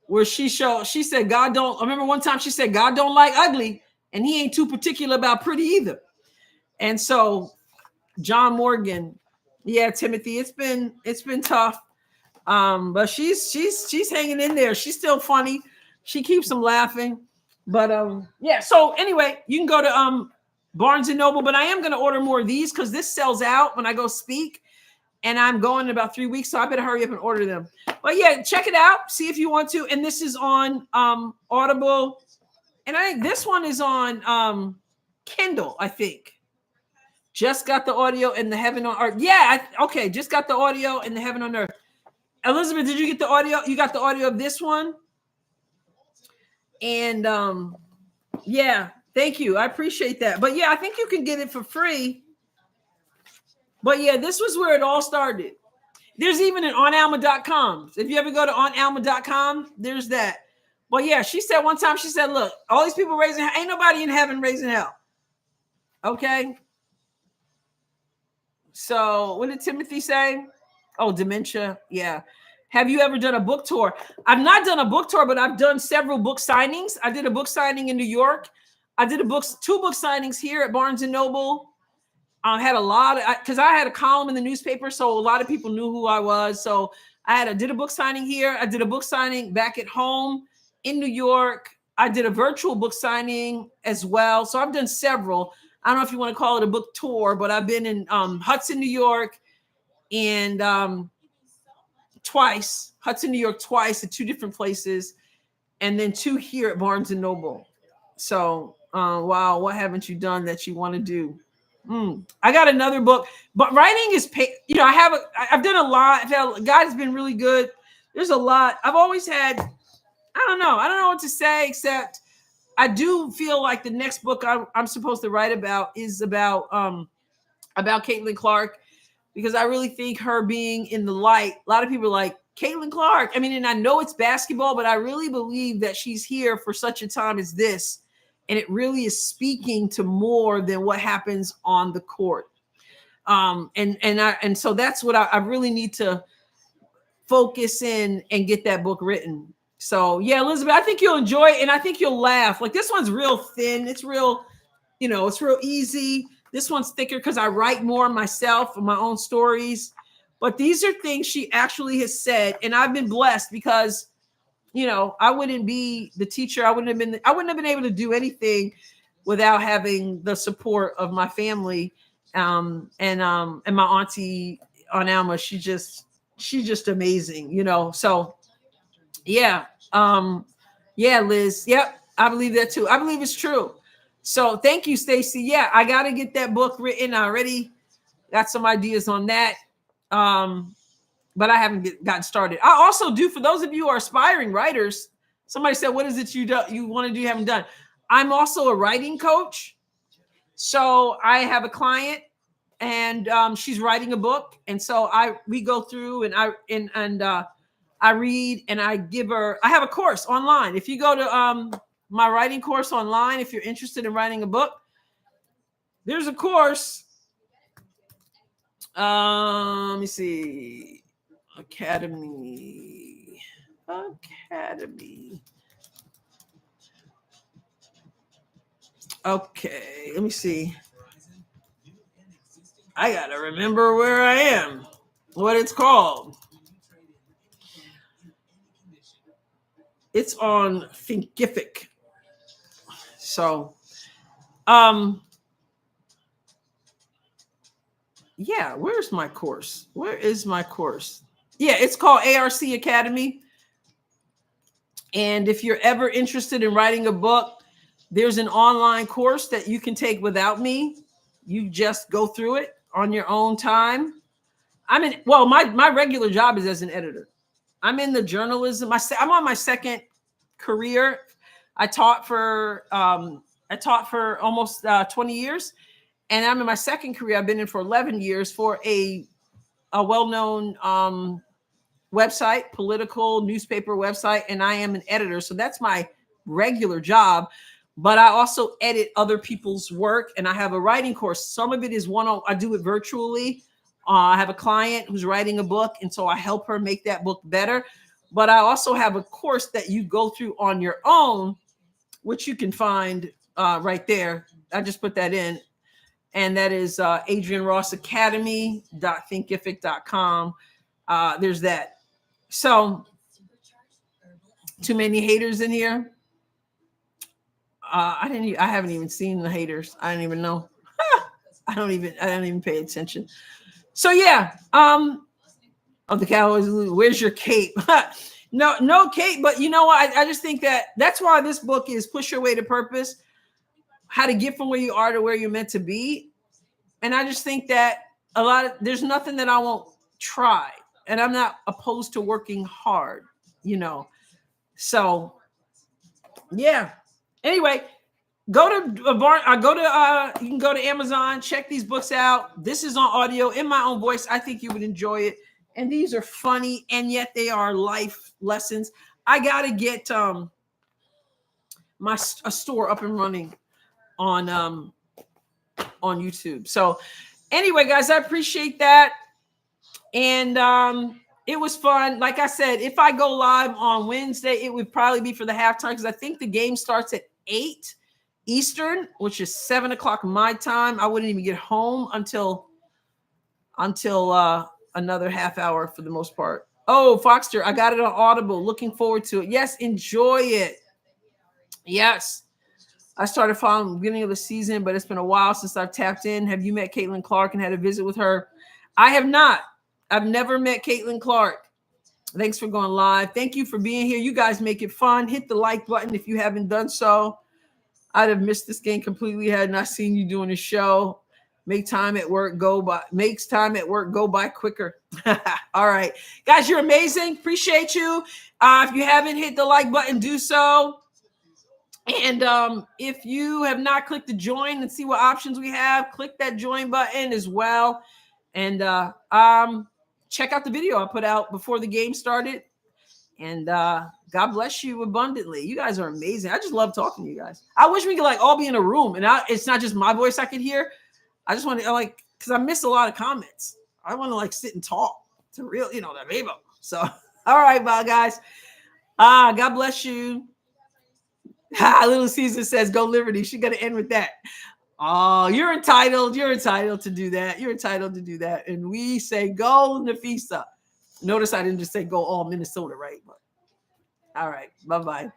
where she said, God don't, I remember one time she said, God don't like ugly, and he ain't too particular about pretty either. And so John Morgan, yeah, Timothy, it's been tough. But she's hanging in there. She's still funny. She keeps them laughing. But yeah, so anyway, you can go to Barnes and Noble, but I am going to order more of these, because this sells out when I go speak, and I'm going in about 3 weeks, so I better hurry up and order them. But yeah, check it out, see if you want to. And this is on Audible, and I think this one is on Kindle, I think. Just got the audio and the Heaven on Earth. Yeah, okay, just got the audio and the Heaven on Earth. Elizabeth, did you get the audio? You got the audio of this one? And yeah, thank you. I appreciate that. But yeah, I think you can get it for free. But yeah, this was where it all started. There's even an onalma.com. If you ever go to onalma.com, there's that. But yeah, she said one time, she said, look, all these people raising hell, ain't nobody in heaven raising hell. Okay. So what did Timothy say? Oh, dementia. Yeah. Have you ever done a book tour? I've not done a book tour, but I've done several book signings. I did a book signing in New York. I did two book signings here at Barnes and Noble. I had a lot of, because I had a column in the newspaper, so a lot of people knew who I was. So I did a book signing here. I did a book signing back at home in New York. I did a virtual book signing as well. So I've done several. I don't know if you want to call it a book tour, but I've been in Hudson, New York, and Hudson, New York twice at two different places, and then two here at Barnes and Noble. So, wow, what haven't you done that you want to do? I got another book, but writing is I've done a lot. God's been really good. There's a lot. I've always had, I don't know what to say, except I do feel like the next book I'm supposed to write about is about Caitlin Clark, because I really think her being in the light, a lot of people are like, Caitlin Clark. I mean, and I know it's basketball, but I really believe that she's here for such a time as this. And it really is speaking to more than what happens on the court. And so that's what I really need to focus in and get that book written. So yeah, Elizabeth, I think you'll enjoy it, and I think you'll laugh. Like, this one's real thin. It's real, it's real easy. This one's thicker because I write more myself of my own stories. But these are things she actually has said, and I've been blessed because, I wouldn't be the teacher. I wouldn't have been able to do anything without having the support of my family, and my auntie Aunt Alma. She's just amazing, So yeah, Liz. Yep, I believe that too. I believe it's true. So thank you, Stacy. Yeah, I got to get that book written. I already got some ideas on that. But I haven't gotten started. I also do, for those of you who are aspiring writers, somebody said, what is it you want to do you haven't done? I'm also a writing coach. So I have a client, and she's writing a book. And so we go through and I read, and I have a course online. If you go to my writing course online, if you're interested in writing a book, there's a course. Let me see. Academy. Okay, let me see. I gotta remember where I am, what it's called. It's on Thinkific. So, yeah, where's my course? Where is my course? Yeah, it's called ARC Academy. And if you're ever interested in writing a book, there's an online course that you can take without me. You just go through it on your own time. My regular job is as an editor. I'm in the journalism. I'm on my second career. I taught for almost 20 years. And I'm in my second career. I've been in for 11 years for a well-known website, political newspaper website, and I am an editor. So that's my regular job. But I also edit other people's work, and I have a writing course. Some of it is I do it virtually. I have a client who's writing a book, and so I help her make that book better. But I also have a course that you go through on your own, which you can find right there. I just put that in. And that is AdrienneRossAcademy.thinkific.com. There's that. So, too many haters in here. I haven't even seen the haters. I don't even know. I don't even pay attention. So yeah. The Cowboys, where's your cape? No cape, but you know what? I just think that's why this book is Push Your Way to Purpose, how to get from where you are to where you're meant to be. And I just think that there's nothing that I won't try. And I'm not opposed to working hard, So yeah. Anyway, you can go to Amazon, check these books out. This is on audio in my own voice. I think you would enjoy it. And these are funny, and yet they are life lessons. I got to get a store up and running on YouTube. So anyway, guys, I appreciate that. And it was fun. Like I said, if I go live on Wednesday, it would probably be for the halftime, because I think the game starts at 8 Eastern, which is 7 o'clock my time. I wouldn't even get home until another half hour for the most part. Oh, Foxter, I got it on Audible. Looking forward to it. Yes, enjoy it. Yes. I started following the beginning of the season, but it's been a while since I've tapped in. Have you met Caitlin Clark and had a visit with her? I have not. I've never met Caitlin Clark. Thanks for going live. Thank you for being here. You guys make it fun. Hit the like button if you haven't done so. I'd have missed this game completely had not seen you doing the show. Makes time at work go by quicker. All right. Guys, you're amazing. Appreciate you. If you haven't hit the like button, do so. And if you have not clicked the join and see what options we have, click that join button as well. And check out the video I put out before the game started. And God bless you abundantly. You guys are amazing. I just love talking to you guys. I wish we could like all be in a room and it's not just my voice I could hear. I just want to like, because I miss a lot of comments. I want to like sit and talk to real, the vivo. So, all right, bye guys. God bless you. Little Caesar says, go Liberty. She got to end with that. Oh, you're entitled. You're entitled to do that. You're entitled to do that. And we say, go Nafisa. Notice I didn't just say go all Minnesota, right? But, all right. Bye-bye.